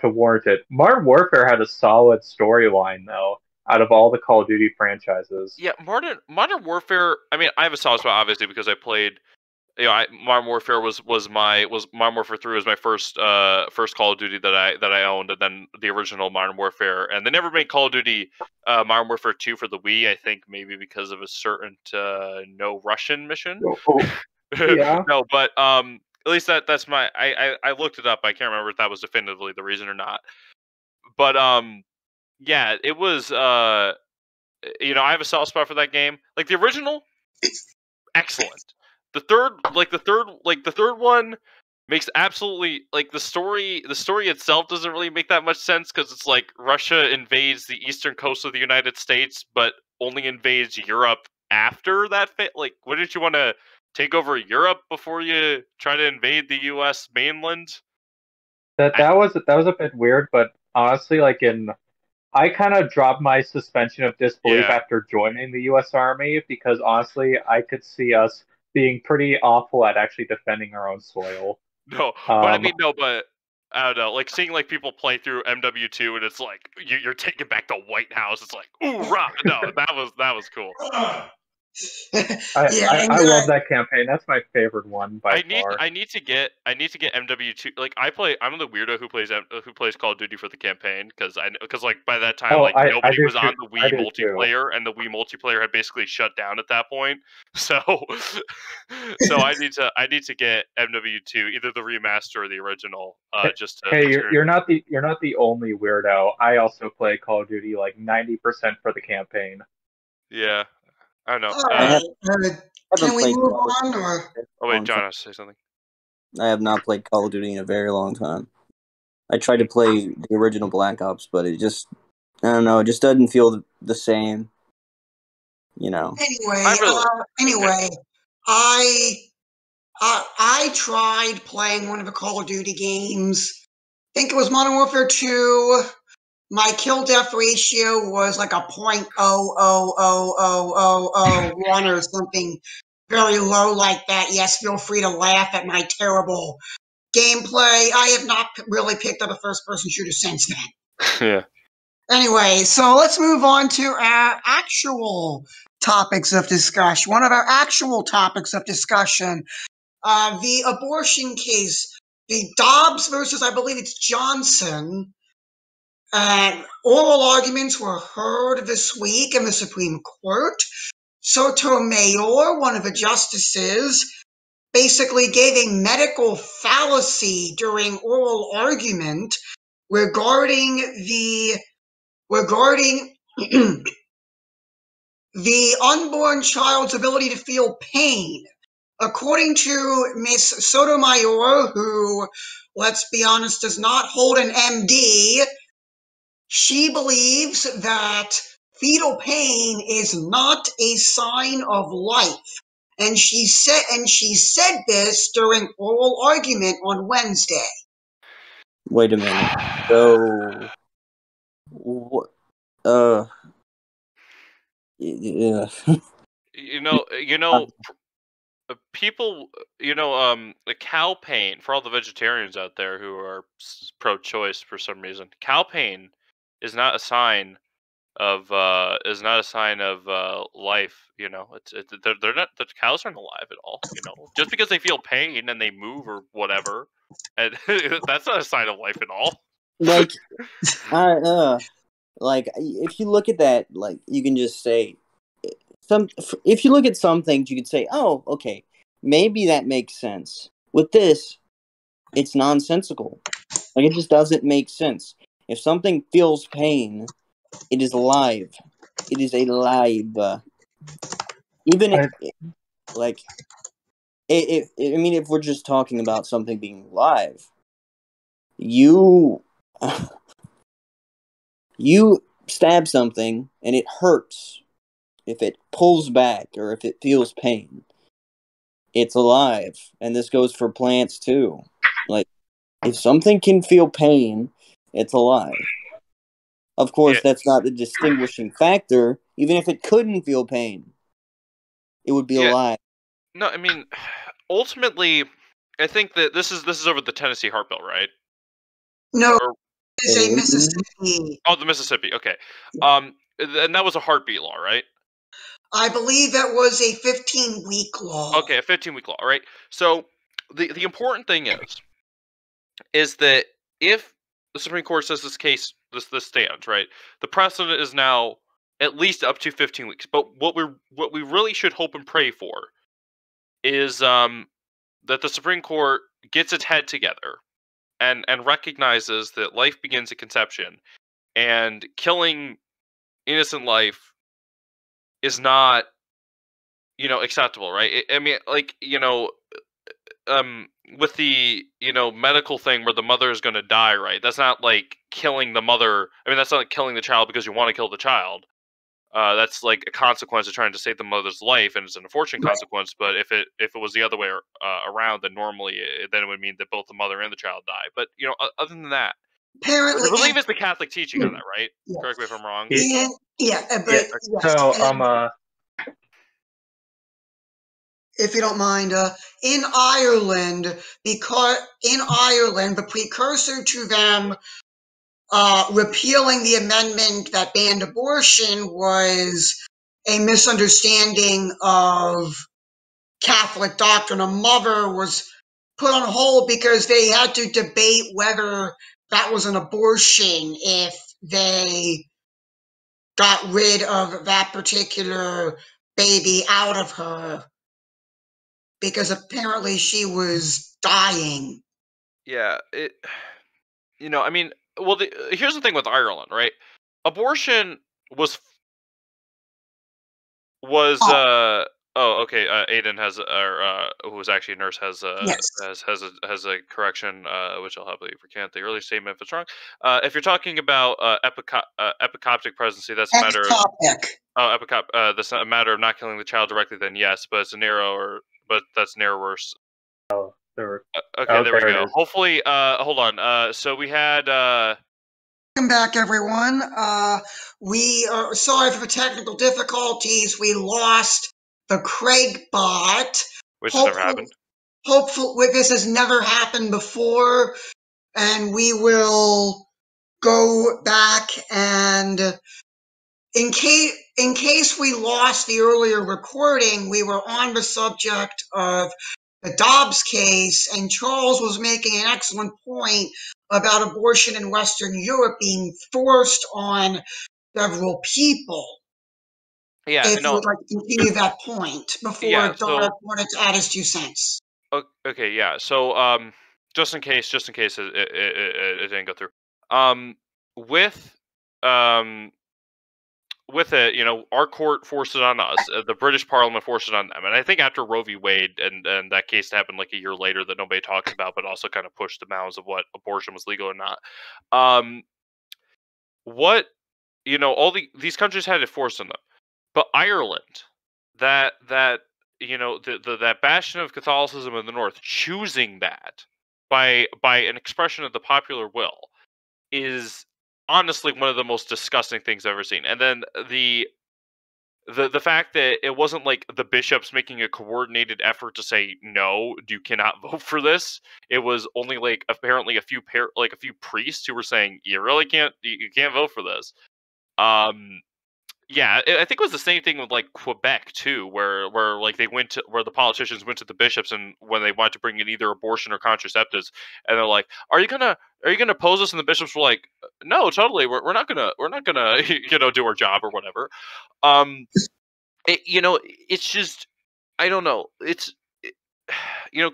warrant it. Modern Warfare had a solid storyline though, out of all the Call of Duty franchises. Yeah, Modern Warfare. I mean, I have a solid spot obviously because I played. Modern Warfare was Modern Warfare 3 was my first Call of Duty that I owned, and then the original Modern Warfare, and they never made Call of Duty Modern Warfare 2 for the Wii. I think maybe because of a certain no Russian mission. Yeah. No, but at least that's my I looked it up. I can't remember if that was definitively the reason or not. But yeah, it was I have a soft spot for that game. Like the original, excellent. The third one makes absolutely like the story itself doesn't really make that much sense because it's like Russia invades the eastern coast of the United States, but only invades Europe after that. Like, wouldn't you want to take over Europe before you try to invade the U.S. mainland? That was a bit weird, but honestly, I kind of dropped my suspension of disbelief after joining the U.S. Army because honestly, I could see us being pretty awful at actually defending our own soil. No, but I mean, but I don't know, like seeing like people play through MW2 and it's like you're taking back the White House. It's like, ooh, rah! No, that was cool. I love that campaign. That's my favorite one by far. I need to get MW2. Like I'm the weirdo who plays Call of Duty for the campaign because like by that time nobody was on the Wii multiplayer and the Wii multiplayer had basically shut down at that point. So I need to get MW2, either the remaster or the original. You're not the only weirdo. I also play Call of Duty like 90% for the campaign. Yeah. I don't know. All right. Can we move on? Or? Oh wait, John has to say something. I have not played Call of Duty in a very long time. I tried to play the original Black Ops, but it just, I don't know, it just doesn't feel the same. Anyway, I tried playing one of the Call of Duty games. I think it was Modern Warfare 2. My kill death ratio was like a 0.0000001 or something very low like that. Yes, feel free to laugh at my terrible gameplay. I have not really picked up a first-person shooter since then. Yeah. Anyway, so let's move on to our actual topics of discussion. One of our actual topics of discussion, the abortion case, the Dobbs versus, I believe it's Johnson. Oral arguments were heard this week in the Supreme Court. Sotomayor, one of the justices, basically gave a medical fallacy during oral argument regarding the unborn child's ability to feel pain. According to Miss Sotomayor, who, let's be honest, does not hold an MD, she believes that fetal pain is not a sign of life. And she said this during oral argument on Wednesday. Wait a minute. So, yeah. People, cow pain, for all the vegetarians out there who are pro-choice for some reason, cow pain is not a sign of life. They're not, the cows aren't alive at all. Just because they feel pain and they move or whatever, and that's not a sign of life at all. Like, if you look at that, like, you can just say if you look at some things, you could say, oh, okay, maybe that makes sense. With this, it's nonsensical. Like, it just doesn't make sense. If something feels pain, it is alive. It is alive. If we're just talking about something being alive, you stab something and it hurts. If it pulls back or if it feels pain, it's alive. And this goes for plants too. Like, if something can feel pain, it's alive. Of course, that's not the distinguishing factor. Even if it couldn't feel pain, it would be alive. No, I mean, ultimately, I think that this is over the Tennessee heart bill, right? No, it's a Mississippi. Oh, the Mississippi. Okay. And that was a heartbeat law, right? I believe that was a 15-week law. Okay, a 15-week law, right? So the important thing is that if the Supreme Court says this stands, right? The precedent is now at least up to 15 weeks. But what we really should hope and pray for is that the Supreme Court gets its head together and recognizes that life begins at conception, and killing innocent life is not, acceptable, right? I mean, like, with the, medical thing where the mother is going to die, right? That's not like killing the mother. I mean, that's not like killing the child because you want to kill the child. That's like a consequence of trying to save the mother's life, and it's an unfortunate consequence. But if it was the other way around, then normally then it would mean that both the mother and the child die. But other than that, Apparently, I believe it's the Catholic teaching on that, right? Yes. Correct me if I'm wrong. But So if you don't mind, in Ireland, the precursor to them repealing the amendment that banned abortion was a misunderstanding of Catholic doctrine. A mother was put on hold because they had to debate whether that was an abortion if they got rid of that particular baby out of her, because apparently she was dying. Yeah, I mean, well, here's the thing with Ireland, right? Abortion was okay. Aiden has, who was actually a nurse, has Yes. has a correction, which I'll happily recant the earlier statement if it's wrong. If you're talking about epicoptic pregnancy, that's a matter of that's a matter of not killing the child directly. Then yes, but it's but that's narrower. Okay, there we go. Hopefully, hold on. So we had. Welcome back, everyone. We are sorry for the technical difficulties. We lost the Craig bot. Which has never happened. Hopefully, this has never happened before, and we will go back and, in case we lost the earlier recording, we were on the subject of the Dobbs case, and Charles was making an excellent point about abortion in Western Europe being forced on several people. Yeah, if you would like to continue that point before Doug wanted to add his 2 cents. Okay, yeah. So, just in case it didn't go through. With it, our court forced it on us. The British Parliament forced it on them, and I think after Roe v. Wade and that case happened like a year later that nobody talks about, but also kind of pushed the bounds of what abortion was legal or not. What these countries had it forced on them, but Ireland, that that bastion of Catholicism in the north, choosing that by an expression of the popular will is honestly one of the most disgusting things I've ever seen. And then the fact that it wasn't like the bishops making a coordinated effort to say no, you cannot vote for this. It was only like apparently a few priests who were saying you really can't, you can't vote for this. Yeah, I think it was the same thing with like Quebec too, where like where the politicians went to the bishops and when they wanted to bring in either abortion or contraceptives, and they're like, "Are you gonna oppose us?" And the bishops were like, "No, totally. We're not gonna do our job or whatever." It's just, I don't know.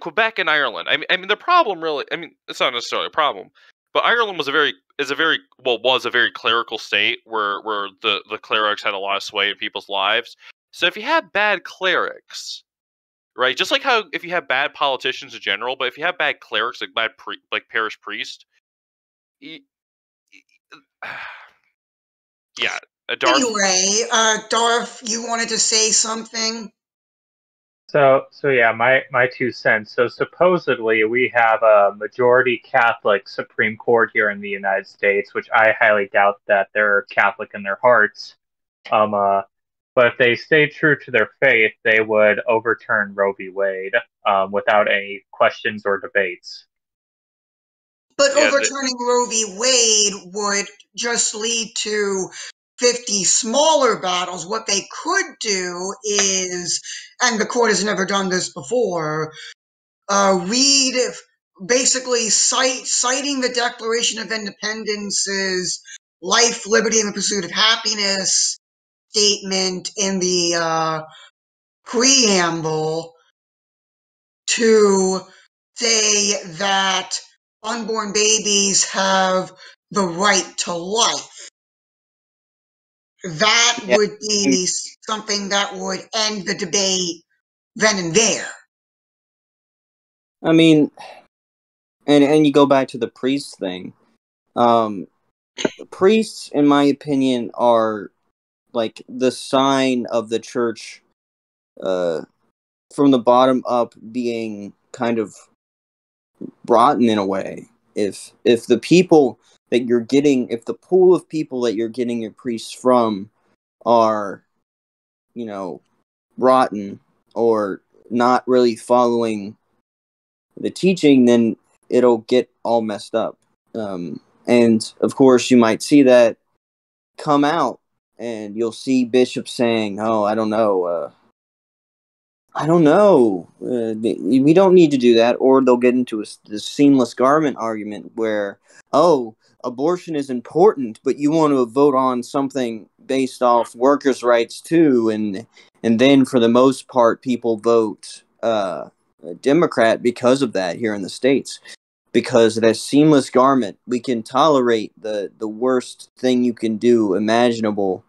Quebec and Ireland. I mean, the problem really. I mean, it's not necessarily a problem, but Ireland was a very clerical state where the clerics had a lot of sway in people's lives. So if you had bad clerics, right, just like how if you have bad politicians in general, but if you have bad clerics, like parish priest, yeah. Darth. Anyway, Darth, you wanted to say something? So yeah, my 2 cents. So supposedly we have a majority Catholic Supreme Court here in the United States, which I highly doubt that they're Catholic in their hearts. But if they stay true to their faith, they would overturn Roe v. Wade without any questions or debates. But overturning Roe v. Wade would just lead to 50 smaller battles. What they could do is, and the court has never done this before, read, basically citing the Declaration of Independence's life, liberty, and the pursuit of happiness statement in the preamble to say that unborn babies have the right to life. that would be something that would end the debate then and there. I mean, and you go back to the priest thing. Priests, in my opinion, are like the sign of the church, from the bottom up being kind of rotten in a way. If the people that you're getting, if the pool of people that you're getting your priests from are, rotten or not really following the teaching, then it'll get all messed up. And of course, you might see that come out, and you'll see bishops saying, "Oh, I don't know. We don't need to do that," or they'll get into the seamless garment argument where, "Oh, abortion is important, but you want to vote on something based off workers' rights too," and then for the most part, people vote Democrat because of that here in the States. Because that seamless garment, we can tolerate the worst thing you can do imaginable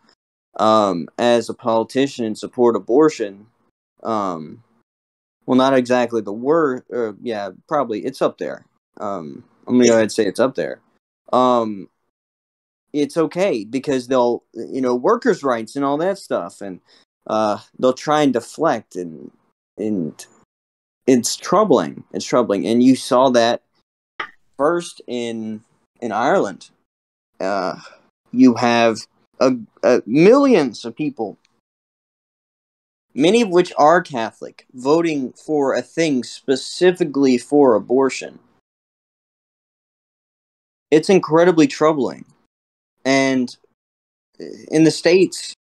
as a politician and support abortion. Well, not exactly the word. Yeah, probably it's up there. I'm gonna go ahead and say it's up there. It's okay because they'll, workers' rights and all that stuff, and they'll try and deflect, and it's troubling. It's troubling, and you saw that first in Ireland. You have millions of people, many of which are Catholic, voting for a thing specifically for abortion. It's incredibly troubling. And in the States,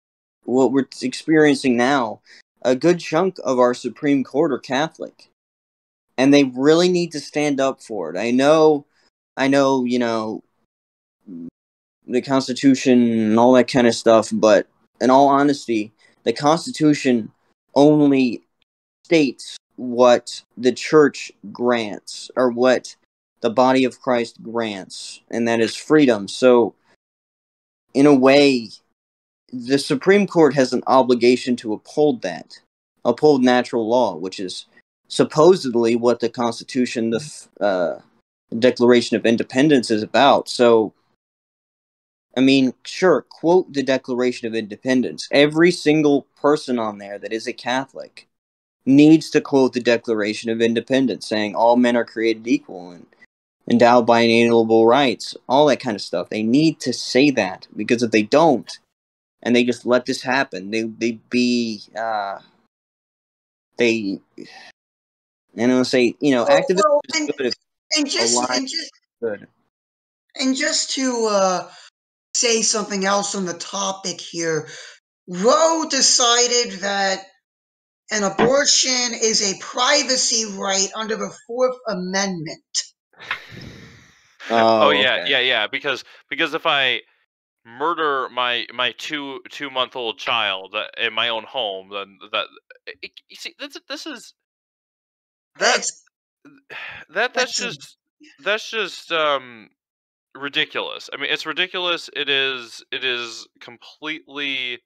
what we're experiencing now, a good chunk of our Supreme Court are Catholic. And they really need to stand up for it. I know, the Constitution and all that kind of stuff, but in all honesty, the Constitution only states what the church grants, or what the body of Christ grants, and that is freedom. So, in a way, the Supreme Court has an obligation to uphold natural law, which is supposedly what the Constitution, the Declaration of Independence, is about. So, I mean, sure, quote the Declaration of Independence. Every single person on there that is a Catholic needs to quote the Declaration of Independence, saying all men are created equal and endowed by inalienable rights, all that kind of stuff. They need to say that, because if they don't, and they just let this happen, activism is good good. And just to say something else on the topic here, Roe decided that an abortion is a privacy right under the Fourth Amendment. Oh okay. yeah. Because if I murder my 2-month-old child in my own home, then you see this is that's just ridiculous. I mean, it's ridiculous. It is completely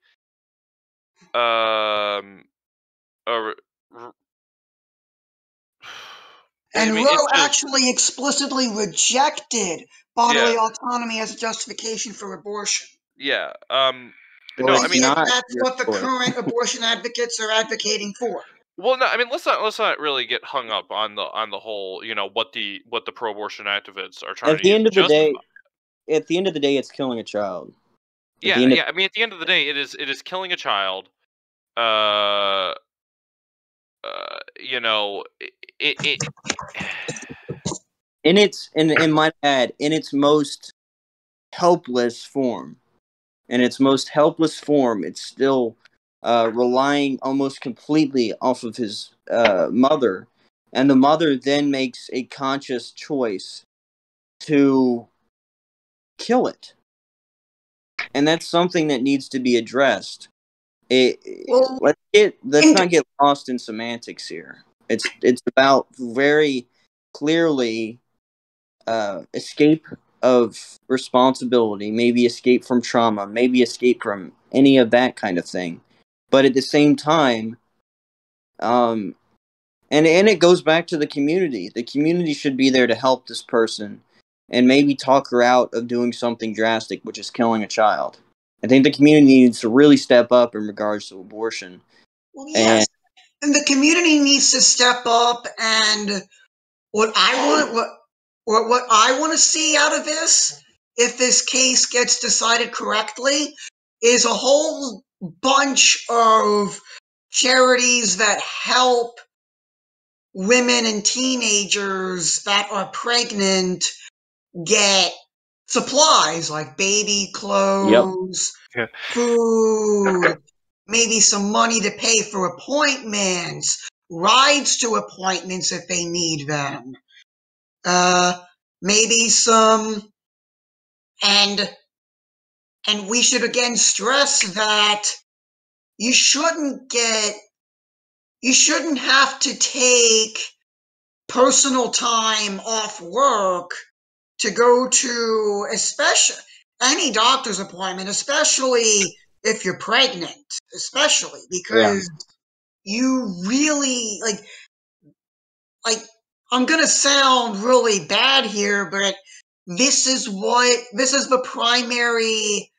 And I mean, Roe actually explicitly rejected bodily Yeah. autonomy as a justification for abortion. Yeah. Well, No, I mean, That's what the current abortion advocates are advocating for. well, no, I mean, let's not really get hung up on the whole, what the pro-abortion activists are trying At to the use end to of the justify. day, it's killing a child. Yeah. I mean, at the end of the day, it is killing a child. It in my bad, in its most helpless form. It's still relying almost completely off of his mother, and the mother then makes a conscious choice to kill it, and that's something that needs to be addressed. Let's not get lost in semantics here. It's about very clearly escape of responsibility, maybe escape from trauma, maybe escape from any of that kind of thing. But at the same time, and it goes back to the community. The community should be there to help this person and maybe talk her out of doing something drastic, which is killing a child. I think the community needs to really step up in regards to abortion. Well, yes, and the community needs to step up. And what I want to see out of this, if this case gets decided correctly, is a whole bunch of charities that help women and teenagers that are pregnant get supplies like baby clothes, food, maybe some money to pay for appointments, rides to appointments if they need them. Maybe some, and we should again stress that you shouldn't have to take personal time off work to go to any doctor's appointment, especially if you're pregnant, especially because you really like I'm going to sound really bad here, but this is the primary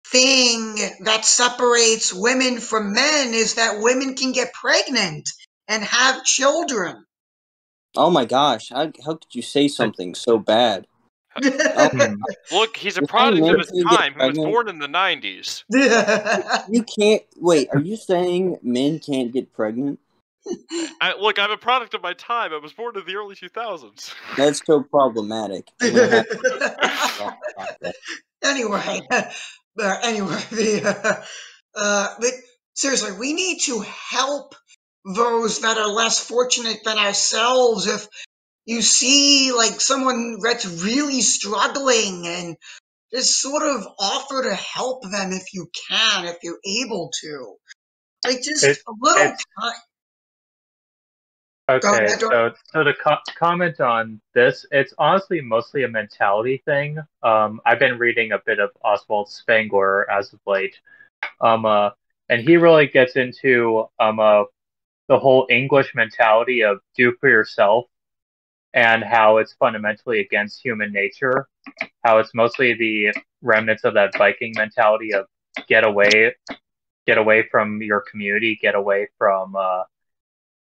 thing that separates women from men, is that women can get pregnant and have children. Oh my gosh, how could you say something so bad? Look, he's a product of his time. He was born in the 90s. You can't... Wait, are you saying men can't get pregnant? Look, I'm a product of my time. I was born in the early 2000s. That's so problematic. Anyway, but seriously, we need to help those that are less fortunate than ourselves. If you see like someone that's really struggling, and just sort of offer to help them if you can, if you're able to. Like just a little time. Okay, so to comment on this, it's honestly mostly a mentality thing. I've been reading a bit of Oswald Spengler as of late, and he really gets into the whole English mentality of do for yourself, and how it's fundamentally against human nature. How it's mostly the remnants of that Viking mentality of get away from your community, get away from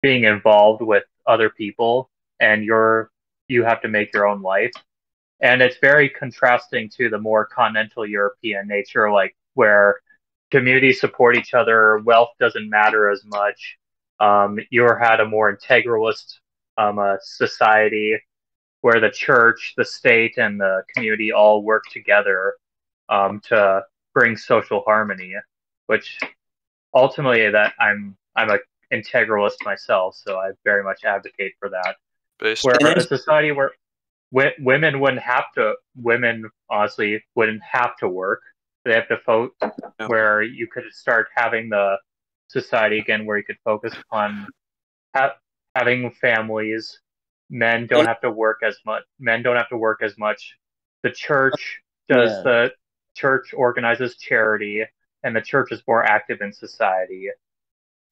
being involved with other people, and you have to make your own life. And it's very contrasting to the more continental European nature, like where communities support each other, wealth doesn't matter as much. You had a more integralist society where the church, the state, and the community all work together to bring social harmony, which ultimately that I'm a integralist myself, so I very much advocate for that. Where a society where women honestly wouldn't have to work. They have to vote, where you could start having the society again where you could focus upon having families. Men don't have to work as much. The church does. The church organizes charity, and the church is more active in society.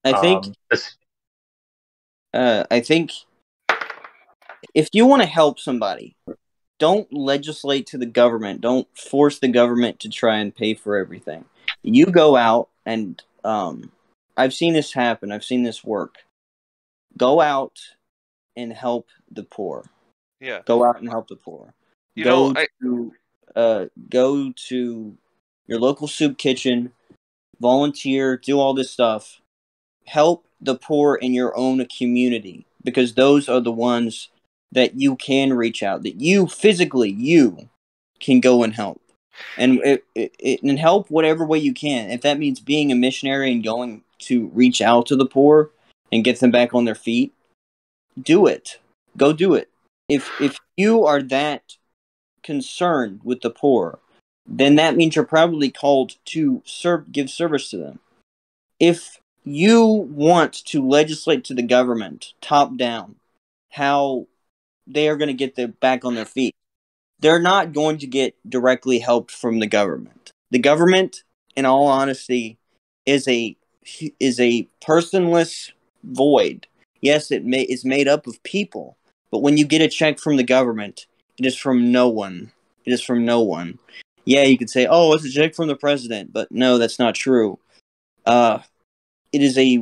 I think if you want to help somebody, don't legislate to the government. Don't force the government to try and pay for everything. You go out and I've seen this happen. I've seen this work. Go out and help the poor. Yeah. Go out and help the poor. Go to your local soup kitchen, volunteer, do all this stuff. Help the poor in your own community, because those are the ones that you can reach out, that you can go and help. And and help whatever way you can. If that means being a missionary and going to reach out to the poor and get them back on their feet, do it. Go do it. If you are that concerned with the poor, then that means you're probably called to give service to them. If you want to legislate to the government, top down, how they are going to get back on their feet, they're not going to get directly helped from the government. The government, in all honesty, is a personless void. Yes, it's made up of people, but when you get a check from the government, it is from no one. It is from no one. Yeah, you could say, "Oh, it's a check from the president," but no, that's not true. It is a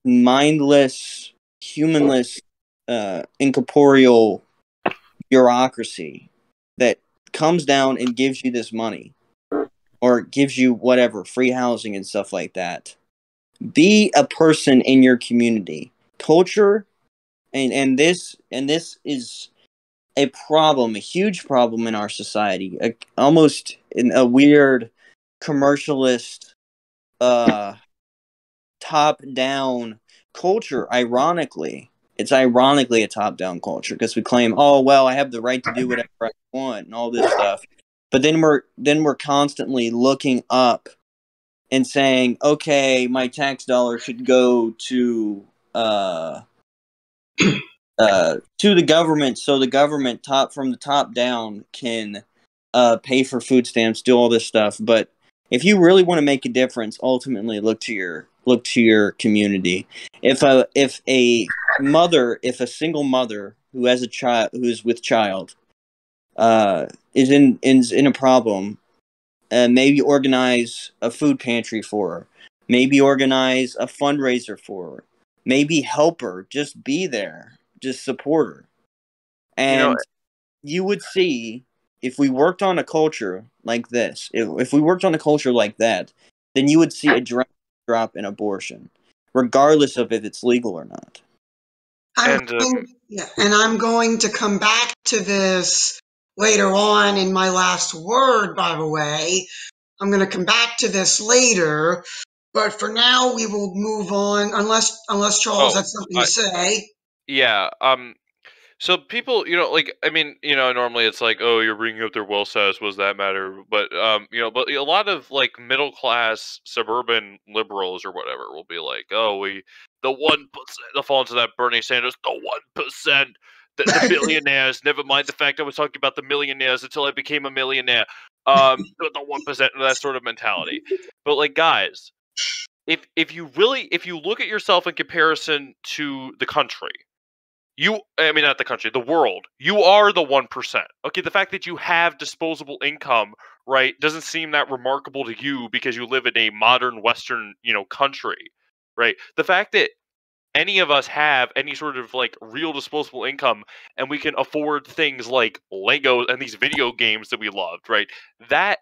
mindless, humanless, incorporeal bureaucracy that comes down and gives you this money, or gives you whatever, free housing and stuff like that. Be a person in your community. Culture, and this is a problem, a huge problem in our society. Almost in a weird commercialist, top-down culture. Ironically, it's ironically a top-down culture because we claim, oh well, I have the right to do whatever I want and all this stuff. But then we're constantly looking up and saying, okay, my tax dollar should go to the government, so the government from the top down can pay for food stamps, do all this stuff. But if you really want to make a difference, ultimately look to your community. If a single mother who has a child, who's with child, is in a problem, maybe organize a food pantry for her, maybe organize a fundraiser for her, maybe help her, just be there, just support her. And you would see, if we worked on a culture like this, if we worked on a culture like that, then you would see a drop in abortion, regardless of if it's legal or not. And I'm going to come back to this later on in my last word, by the way. I'm going to come back to this later, but for now we will move on, unless Charles has something to say. Yeah. So people, normally it's like, oh, you're bringing up their wealth status. What does that matter? But but a lot of like middle class suburban liberals or whatever will be like, oh, the 1%. They'll fall into that Bernie Sanders, the 1%, the billionaires. Never mind the fact I was talking about the millionaires until I became a millionaire. The 1%, that sort of mentality. But like, guys, if you look at yourself in comparison to the country. Not the country, the world. You are the 1%. Okay, the fact that you have disposable income, right, doesn't seem that remarkable to you because you live in a modern Western, country, right? The fact that any of us have any sort of like real disposable income and we can afford things like Legos and these video games that we loved, right? That,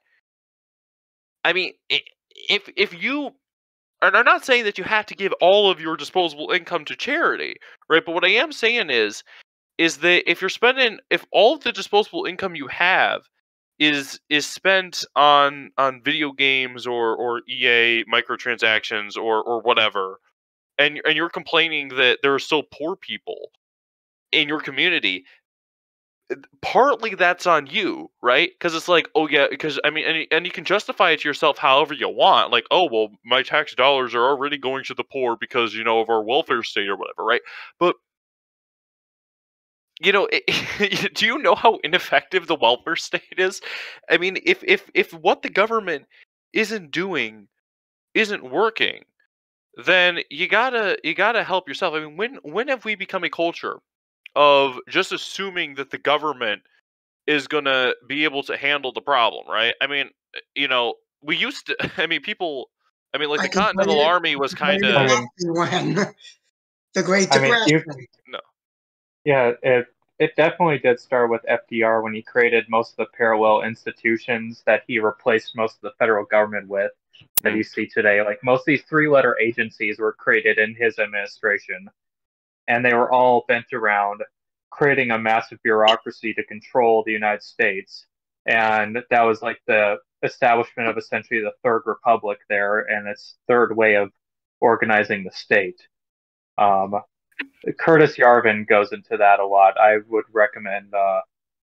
if you. And I'm not saying that you have to give all of your disposable income to charity, right? But what I am saying is that if all of the disposable income you have is spent on video games or EA microtransactions or whatever, and you're complaining that there are still poor people in your community, partly that's on you, right? Because it's like, oh yeah, because and you can justify it to yourself however you want, like, oh well, my tax dollars are already going to the poor because of our welfare state or whatever, right? But do you know how ineffective the welfare state is? I mean, if what the government isn't doing isn't working, then you gotta help yourself. I mean, when have we become a culture of just assuming that the government is gonna be able to handle the problem, right? I mean, we used to. I mean, people. I mean, like the Continental Army was kind of when the Great Depression. No. Yeah, it definitely did start with FDR when he created most of the parallel institutions that he replaced most of the federal government with that you see today. Like most of these 3-letter agencies were created in his administration, and they were all bent around creating a massive bureaucracy to control the United States. And that was like the establishment of essentially the Third Republic there and its third way of organizing the state. Curtis Yarvin goes into that a lot. I would recommend,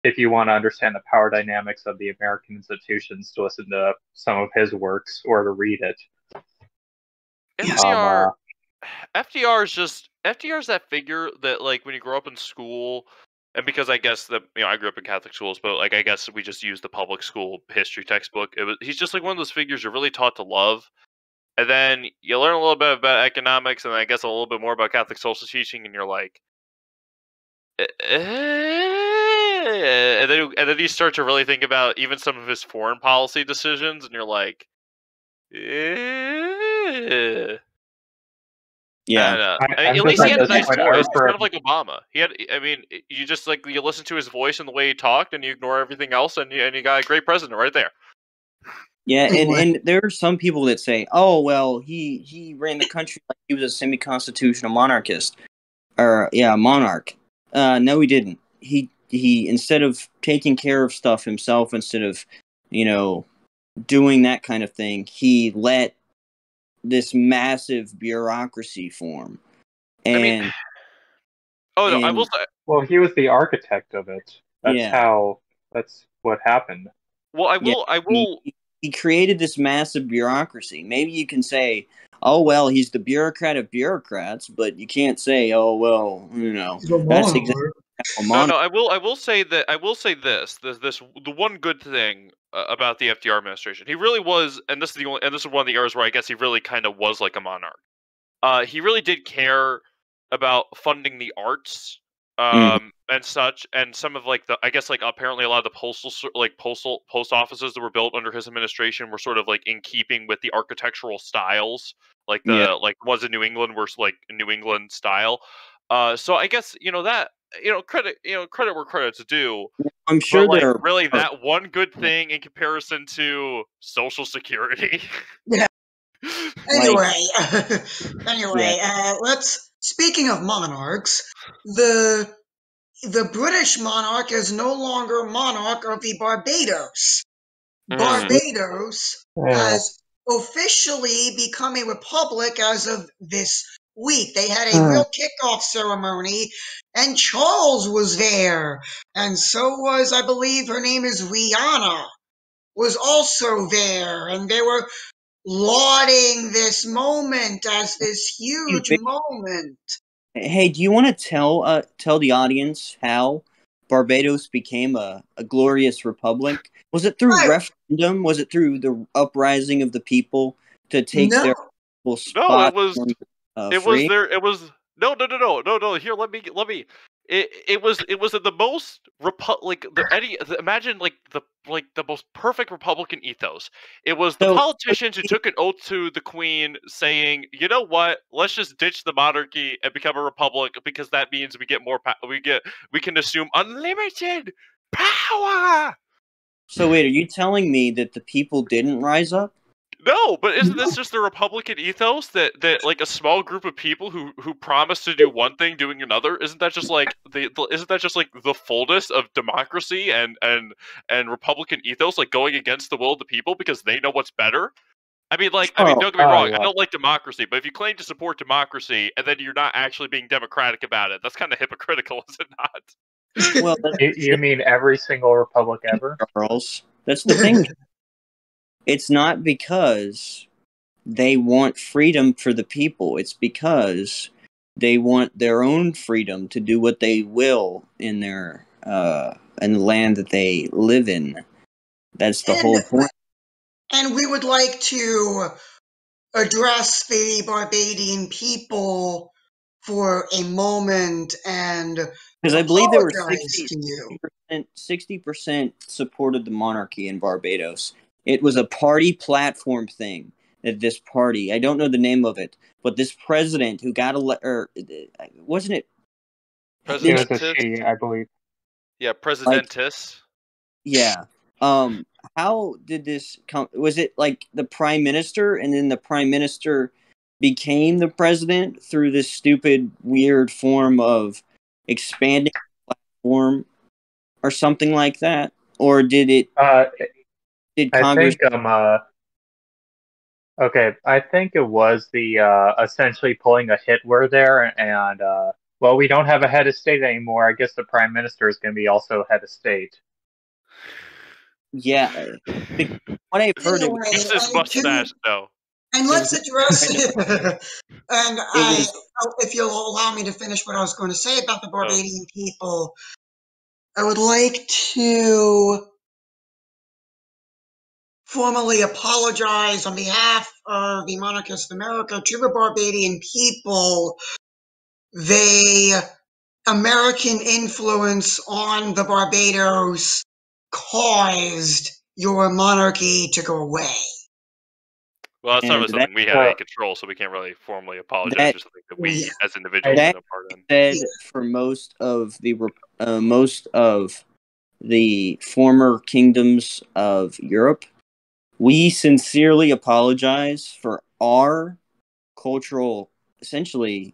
if you want to understand the power dynamics of the American institutions, to listen to some of his works or to read it. FDR is that figure that, like, when you grow up in school and because I guess that I grew up in Catholic schools, but like I guess we just used the public school history textbook. He's just like one of those figures you're really taught to love, and then you learn a little bit about economics, and I guess a little bit more about Catholic social teaching, and you're like, and then you start to really think about even some of his foreign policy decisions, and you're like, Yeah. at least he had a nice voice. It's kind of like Obama. You just like you listen to his voice and the way he talked, and you ignore everything else, and you got a great president right there. Yeah, and there are some people that say, "Oh, well, he ran the country like he was a semi-constitutional monarchist, or monarch." No, he didn't. He instead of taking care of stuff himself, instead of doing that kind of thing, he let this massive bureaucracy form. And I will say. Well, he was the architect of it. That's what happened. Well, I will. He created this massive bureaucracy. Maybe you can say, "Oh well, he's the bureaucrat of bureaucrats," but you can't say, "Oh well, that's exactly." No, I will say that. I will say this. The one good thing about the FDR administration, he really was, and this is one of the eras where I guess he really kind of was like a monarch. He really did care about funding the arts, and such, and some of apparently a lot of the post offices that were built under his administration were sort of like in keeping with the architectural styles, like ones in New England were like New England style. So I guess that credit where credit's due. I'm sure that one good thing in comparison to Social Security. Yeah. Anyway, speaking of monarchs, the British monarch is no longer monarch of the Barbados. Barbados has officially become a republic as of this week. They had a real kickoff ceremony, and Charles was there, and so was, I believe her name is Rihanna, was also there, and they were lauding this moment as this huge moment. Hey, do you want to tell the audience how Barbados became a glorious republic? Was it through referendum? Was it through the uprising of the people to take their spot? No, it was no. Here, let me. It was the most imagine the most perfect Republican ethos. It was the politicians who took an oath to the Queen, saying, "You know what? Let's just ditch the monarchy and become a republic because that means we get more. We can assume unlimited power." So wait, are you telling me that the people didn't rise up? No, but isn't this just the Republican ethos that like a small group of people who promise to do one thing doing another? Isn't that just like the fullness of democracy and Republican ethos, like going against the will of the people because they know what's better? Don't get me wrong. I don't like democracy, but if you claim to support democracy and then you're not actually being democratic about it, that's kind of hypocritical, is it not? Well, you mean every single republic ever? Charles, that's the thing. It's not because they want freedom for the people. It's because they want their own freedom to do what they will in their in the land that they live in. That's the whole point. And we would like to address the Barbadian people for a moment and because I believe there were 60% supported the monarchy in Barbados. It was a party platform thing that this party, I don't know the name of it, but this president who got wasn't it? President Tiss, I believe. Yeah, President Tiss. Yeah. How did this come? Was it like the prime minister, and then the prime minister became the president through this stupid, weird form of expanding the platform or something like that? Or did it... Did Congress... I think it was the essentially pulling a Hitler there, and well, we don't have a head of state anymore. I guess the prime minister is going to be also head of state. Yeah, what I've heard of his mustache, though. And let's address it. And if you'll allow me to finish what I was going to say about the Barbadian people, I would like to formally apologize on behalf of the Monarchist America to the Barbadian people. The American influence on the Barbados caused your monarchy to go away. Well, that's not And really something we have any control, so we can't really formally apologize for something that we, as individuals, have no part in. Said for most of the former kingdoms of Europe, we sincerely apologize for our cultural, essentially,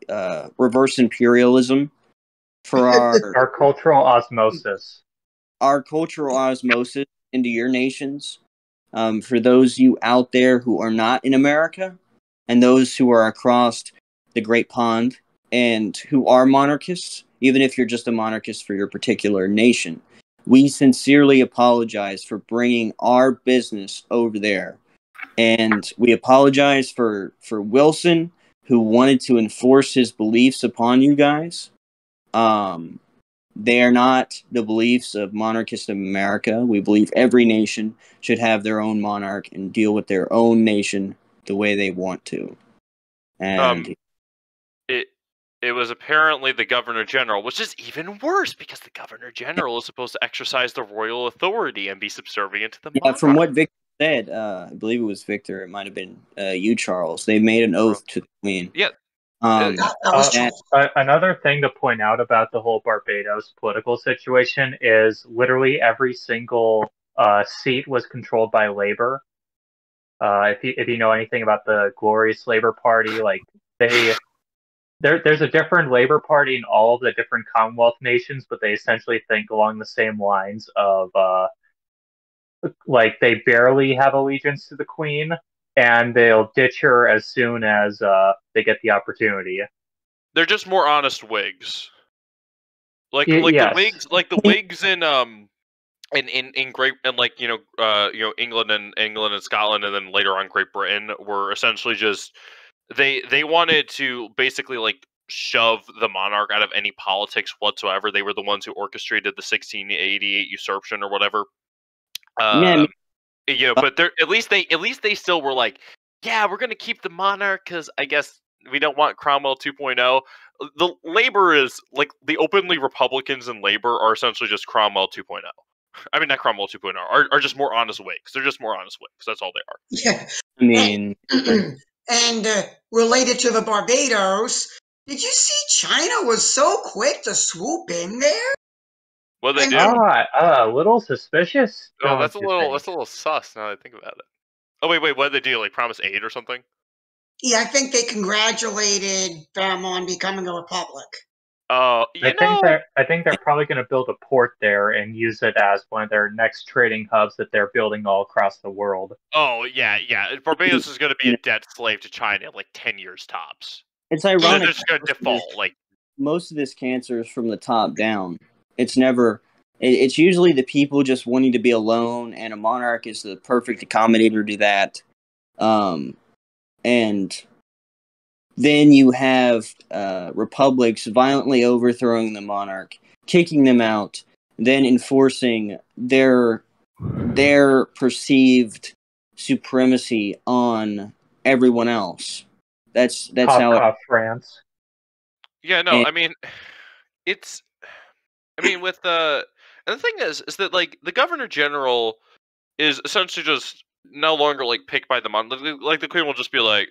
reverse imperialism, for Our cultural osmosis. our cultural osmosis into your nations. For those you out there who are not in America, and those who are across the Great Pond, and who are monarchists, even if you're just a monarchist for your particular nation, we sincerely apologize for bringing our business over there. And we apologize for Wilson, who wanted to enforce his beliefs upon you guys. They are not the beliefs of Monarchist America. We believe every nation should have their own monarch and deal with their own nation the way they want to. And it was apparently the Governor General, which is even worse because the Governor General is supposed to exercise the royal authority and be subservient to the monarch. From what Victor said, I believe it was Victor, it might have been you, Charles, they made an oath to the Queen. Yeah. Another thing to point out about the whole Barbados political situation is literally every single seat was controlled by Labour. If you know anything about the glorious Labour Party, like there's a different Labour Party in all of the different Commonwealth nations, but they essentially think along the same lines of like they barely have allegiance to the Queen, and they'll ditch her as soon as they get the opportunity. They're just more honest Whigs. Like yes. the Whigs in Great and England and Scotland, and then later on Great Britain were essentially just they wanted to basically like shove the monarch out of any politics whatsoever. They were the ones who orchestrated the 1688 usurpation or whatever. But at least they still were like, yeah, we're gonna keep the monarch because I guess we don't want Cromwell 2.0. The Labour is like the openly Republicans in Labour are essentially just Cromwell 2.0. I mean, not Cromwell 2.0 are just more honest Whigs. They're just more honest Whigs. That's all they are. Yeah. I mean, and related to the Barbados, did you see China was so quick to swoop in there? What they do? A little suspicious. Oh, that's a little sus now that I think about it. Oh wait, what did they do? Like promise aid or something? Yeah, I think they congratulated them on becoming a republic. I think they're probably going to build a port there and use it as one of their next trading hubs that they're building all across the world. Oh yeah. Barbados is going to be a debt slave to China in like 10 years tops. It's ironic. They're just going to default. Like most of this cancer is from the top down. It's never. It's usually the people just wanting to be alone, and a monarch is the perfect accommodator to that. And then you have republics violently overthrowing the monarch, kicking them out, then enforcing their perceived supremacy on everyone else. That's how France. Yeah, no, I mean, with the and the thing is that like the Governor General is essentially just no longer like picked by the monarch. Like the Queen will just be like,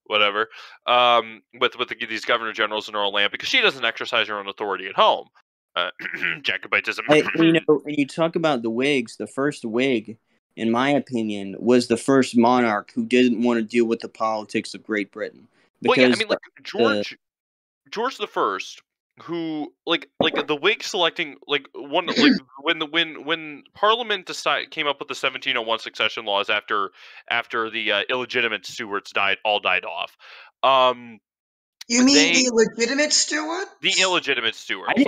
whatever, with these Governor Generals in her own land because she doesn't exercise her own authority at home. Jacobitism. When you talk about the Whigs, the first Whig, in my opinion, was the first monarch who didn't want to deal with the politics of Great Britain. Because George the First, who like the Whigs selecting like one like when Parliament came up with the 1701 succession laws after the illegitimate Stuarts died off. You mean the legitimate Stuart? The illegitimate Stuarts,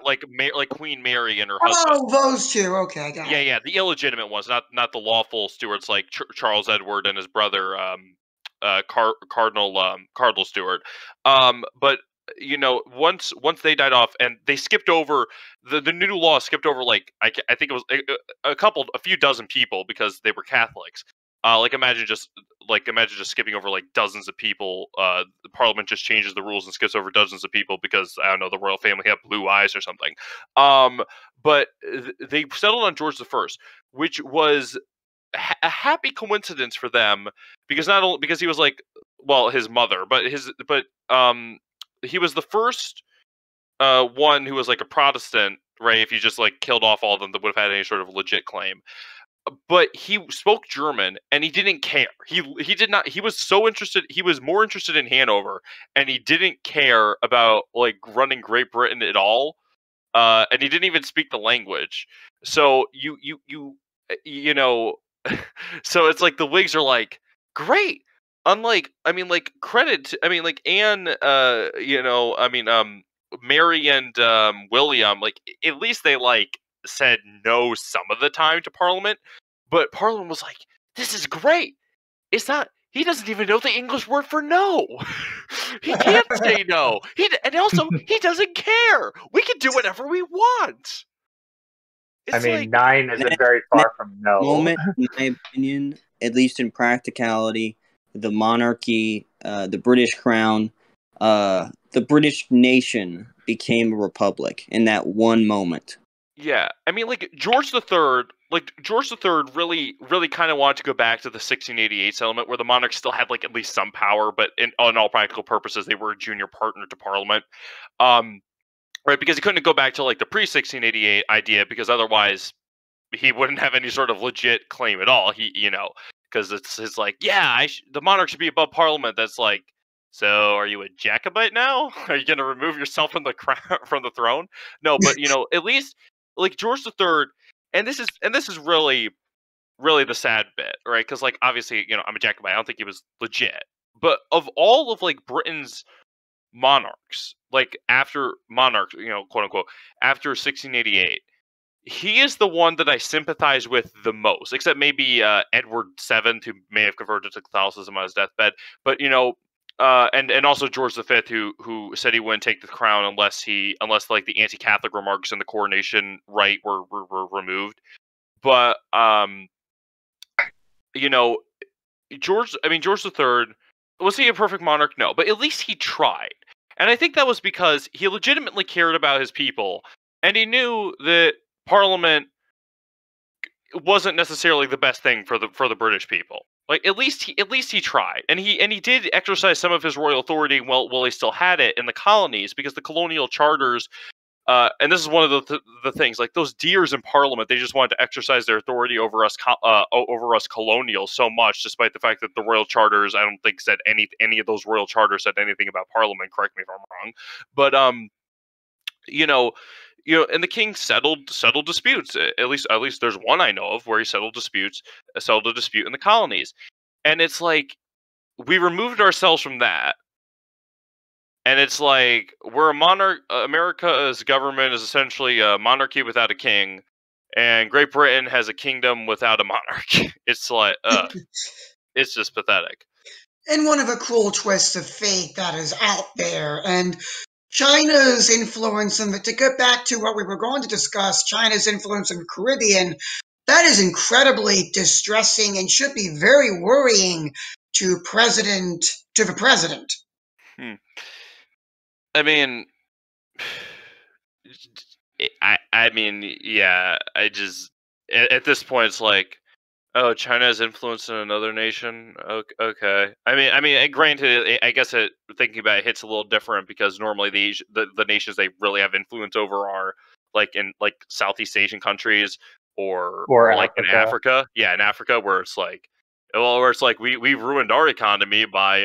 like Queen Mary and her husband. Oh, those two. Okay, I got it. Yeah, the illegitimate ones, not the lawful Stuarts like Charles Edward and his brother Cardinal Stuart. But once they died off, and they skipped over the new law, skipped over like I think it was a few dozen people because they were Catholics. Imagine just skipping over like dozens of people. The Parliament just changes the rules and skips over dozens of people because I don't know, the royal family have blue eyes or something. But they settled on George I, which was a happy coincidence for them because not only because he was like, well, his mother, but he was the first one who was like a Protestant, right? If you just like killed off all of them that would have had any sort of legit claim. But he spoke German and he didn't care. He did not. He was so interested. He was more interested in Hanover, and he didn't care about like running Great Britain at all. And he didn't even speak the language. So you know, so it's like the Whigs are like, great. Unlike, credit to, Anne, Mary and William, like, at least they, like, said no some of the time to Parliament, but Parliament was like, this is great. It's not, he doesn't even know the English word for no. He can't say no. And also, he doesn't care. We can do whatever we want. It's 9 isn't very far from no. Moment, in my opinion, at least in practicality, the monarchy, the British crown, the British nation became a republic in that one moment. Yeah, George III really, really kind of wanted to go back to the 1688 settlement where the monarch still had like at least some power, but on all practical purposes, they were a junior partner to Parliament. Right, because he couldn't go back to like the pre-1688 idea because otherwise he wouldn't have any sort of legit claim at all. Because it's like, yeah, the monarch should be above Parliament. That's like, so are you a Jacobite now? Are you going to remove yourself from the throne? No, but at least like George III, and this is really, really the sad bit, right? Because like obviously, I'm a Jacobite. I don't think he was legit, but of all of like Britain's monarchs, like after monarchs, quote unquote, after 1688, he is the one that I sympathize with the most, except maybe Edward VII, who may have converted to Catholicism on his deathbed, but and also George V, who said he wouldn't take the crown unless like the anti-Catholic remarks in the coronation rite were removed. But George III, was he a perfect monarch? No, but at least he tried. And I think that was because he legitimately cared about his people, and he knew that Parliament wasn't necessarily the best thing for the British people. Like at least he tried, and he did exercise some of his royal authority while he still had it in the colonies, because the colonial charters. And this is one of the things, like those dears in Parliament, they just wanted to exercise their authority over us colonials so much, despite the fact that the royal charters, I don't think said any of those royal charters said anything about Parliament. Correct me if I'm wrong, but and the king settled disputes. At least there's one I know of where he settled a dispute in the colonies, and it's like we removed ourselves from that. And it's like we're a monarch. America's government is essentially a monarchy without a king, and Great Britain has a kingdom without a monarch. It's like, it's just pathetic. And one of the cruel twists of fate that is out there, and China's influence, and to get back to what we were going to discuss, China's influence in the Caribbean, that is incredibly distressing and should be very worrying to the president. Yeah, at this point, it's like, oh, China has influence in another nation. Okay. Granted, I guess thinking about it hits a little different because normally the nations they really have influence over are like in like Southeast Asian countries or like in Africa. Yeah, in Africa where it's like, we ruined our economy by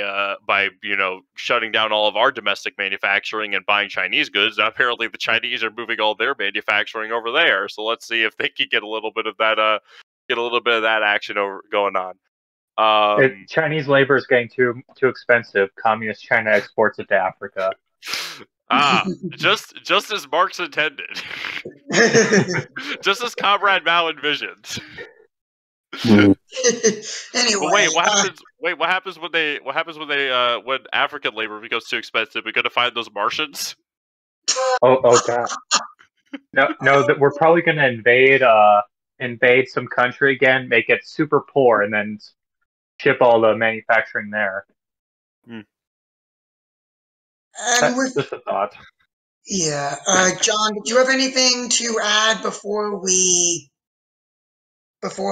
shutting down all of our domestic manufacturing and buying Chinese goods. Now, apparently the Chinese are moving all their manufacturing over there. So let's see if they can get a little bit of that action going on. Chinese labor is getting too expensive. Communist China exports it to Africa. Just as Marx intended. Just as Comrade Mao envisioned. Anyway, but wait, what happens? What happens when they? What happens when they? When African labor becomes too expensive? We got to find those Martians. Oh god. No, that we're probably gonna invade some country again, make it super poor, and then ship all the manufacturing there. and with Just a thought. yeah, John, did you have anything to add before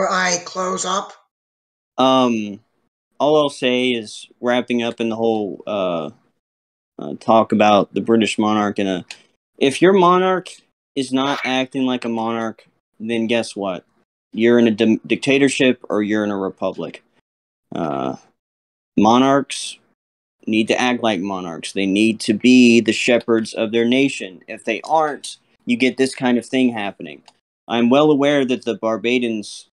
I close up? All I'll say is wrapping up in the whole talk about the British monarch, and if your monarch is not acting like a monarch, then guess what? You're in a dictatorship or you're in a republic. Monarchs need to act like monarchs. They need to be the shepherds of their nation. If they aren't, you get this kind of thing happening. I'm well aware that the Barbadians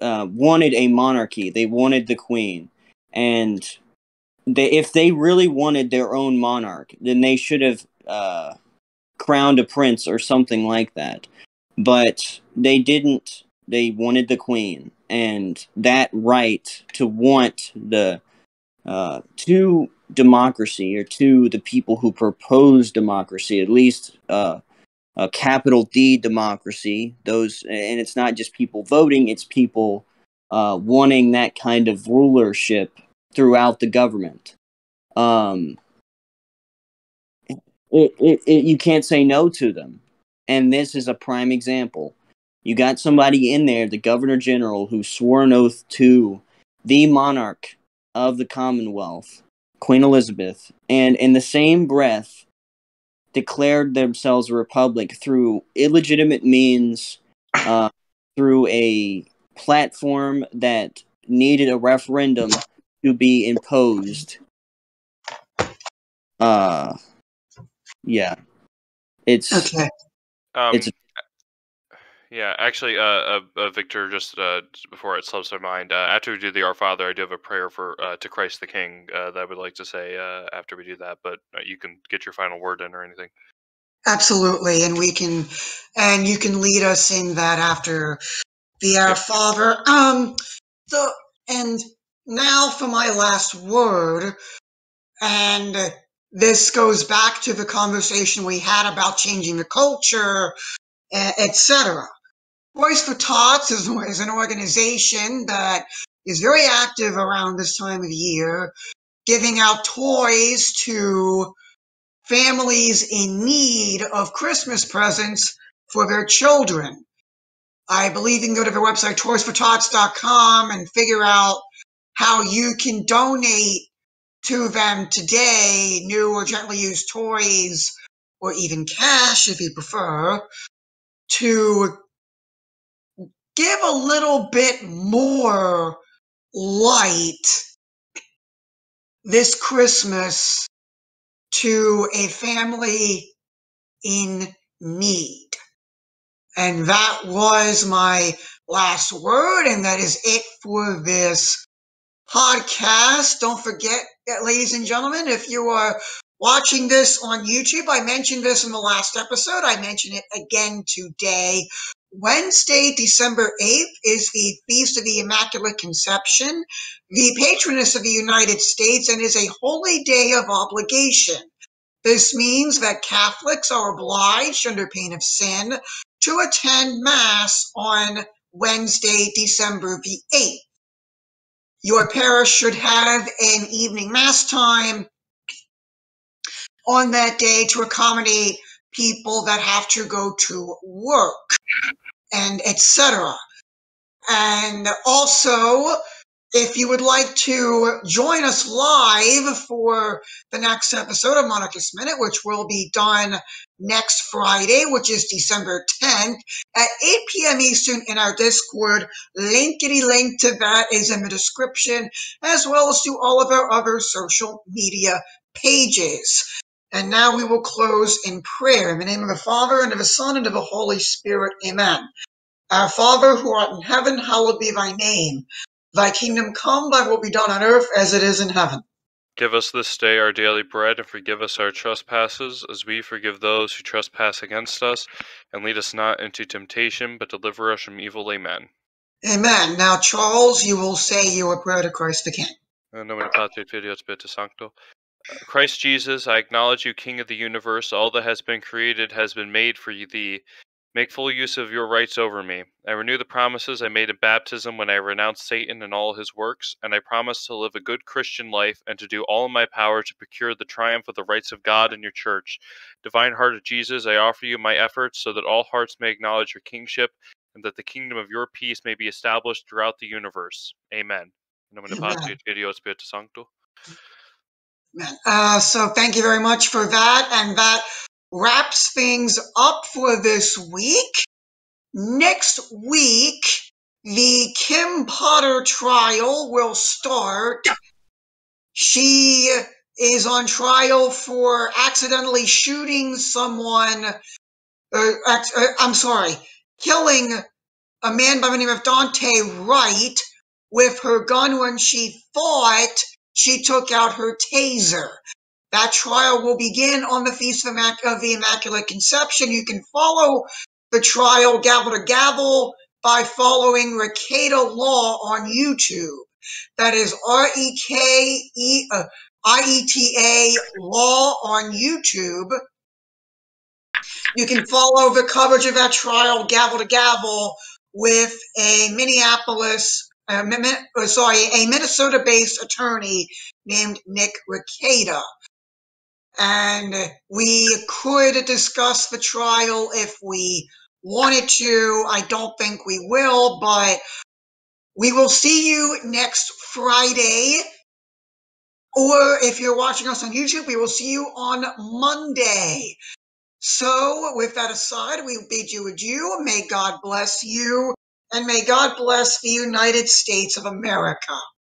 wanted a monarchy. They wanted the queen. And if they really wanted their own monarch, then they should have crowned a prince or something like that. But they didn't. They wanted the queen. And that right to want the to democracy, or to the people who propose democracy, at least a capital D democracy. Those, and it's not just people voting; it's people wanting that kind of rulership throughout the government. You can't say no to them, and this is a prime example. You got somebody in there, the Governor General, who swore an oath to the monarch of the Commonwealth, Queen Elizabeth, and in the same breath declared themselves a republic through illegitimate means, through a platform that needed a referendum to be imposed. Yeah, it's Okay. it's Yeah, actually, Victor, just before it slips my mind, after we do the Our Father, I do have a prayer for to Christ the King that I would like to say after we do that. But you can get your final word in or anything. Absolutely, and you can lead us in that after the Our Father. And now for my last word, and this goes back to the conversation we had about changing the culture, etc. Toys for Tots is an organization that is very active around this time of year, giving out toys to families in need of Christmas presents for their children. I believe you can go to their website, toysfortots.com, and figure out how you can donate to them today, new or gently used toys, or even cash if you prefer, to give a little bit more light this Christmas to a family in need. And that was my last word, and that is it for this podcast. Don't forget, ladies and gentlemen, if you are watching this on YouTube, I mentioned this in the last episode. I mention it again today. Wednesday, December 8th is the Feast of the Immaculate Conception, the patroness of the United States, and is a holy day of obligation. This means that Catholics are obliged, under pain of sin, to attend Mass on Wednesday, December the 8th. Your parish should have an evening Mass time on that day to accommodate people that have to go to work, and etc. And also, if you would like to join us live for the next episode of Monarchist Minute, which will be done next Friday, which is December 10th, at 8 p.m. Eastern in our Discord, link to that is in the description, as well as to all of our other social media pages. And now we will close in prayer. In the name of the Father, and of the Son, and of the Holy Spirit. Amen. Our Father, who art in heaven, hallowed be thy name. Thy kingdom come, thy will be done on earth as it is in heaven. Give us this day our daily bread, and forgive us our trespasses, as we forgive those who trespass against us. And lead us not into temptation, but deliver us from evil. Amen. Amen. Now, Charles, you will say your prayer to Christ the King. In nomine Patri et Filii et Spiritus Sancto. Christ Jesus, I acknowledge you, King of the universe. All that has been created has been made for thee. Make full use of your rights over me. I renew the promises I made in baptism when I renounced Satan and all his works, and I promise to live a good Christian life and to do all in my power to procure the triumph of the rights of God and your church. Divine Heart of Jesus, I offer you my efforts so that all hearts may acknowledge your kingship and that the kingdom of your peace may be established throughout the universe. Amen. In nomine Patri et Filii et Spiritus Sancto. So thank you very much for that, and that wraps things up for this week. Next week, the Kim Potter trial will start. She is on trial for accidentally shooting someone, killing a man by the name of Dante Wright with her gun when she thought she took out her taser. That trial will begin on the Feast of the Immaculate Conception. You can follow the trial gavel to gavel by following Rekieta Law on YouTube. That is REKIETA Law on YouTube. You can follow the coverage of that trial gavel to gavel with a Minnesota-based attorney named Nick Rekieta. And we could discuss the trial if we wanted to. I don't think we will, but we will see you next Friday. Or if you're watching us on YouTube, we will see you on Monday. So, with that aside, we bid you adieu. May God bless you, and may God bless the United States of America.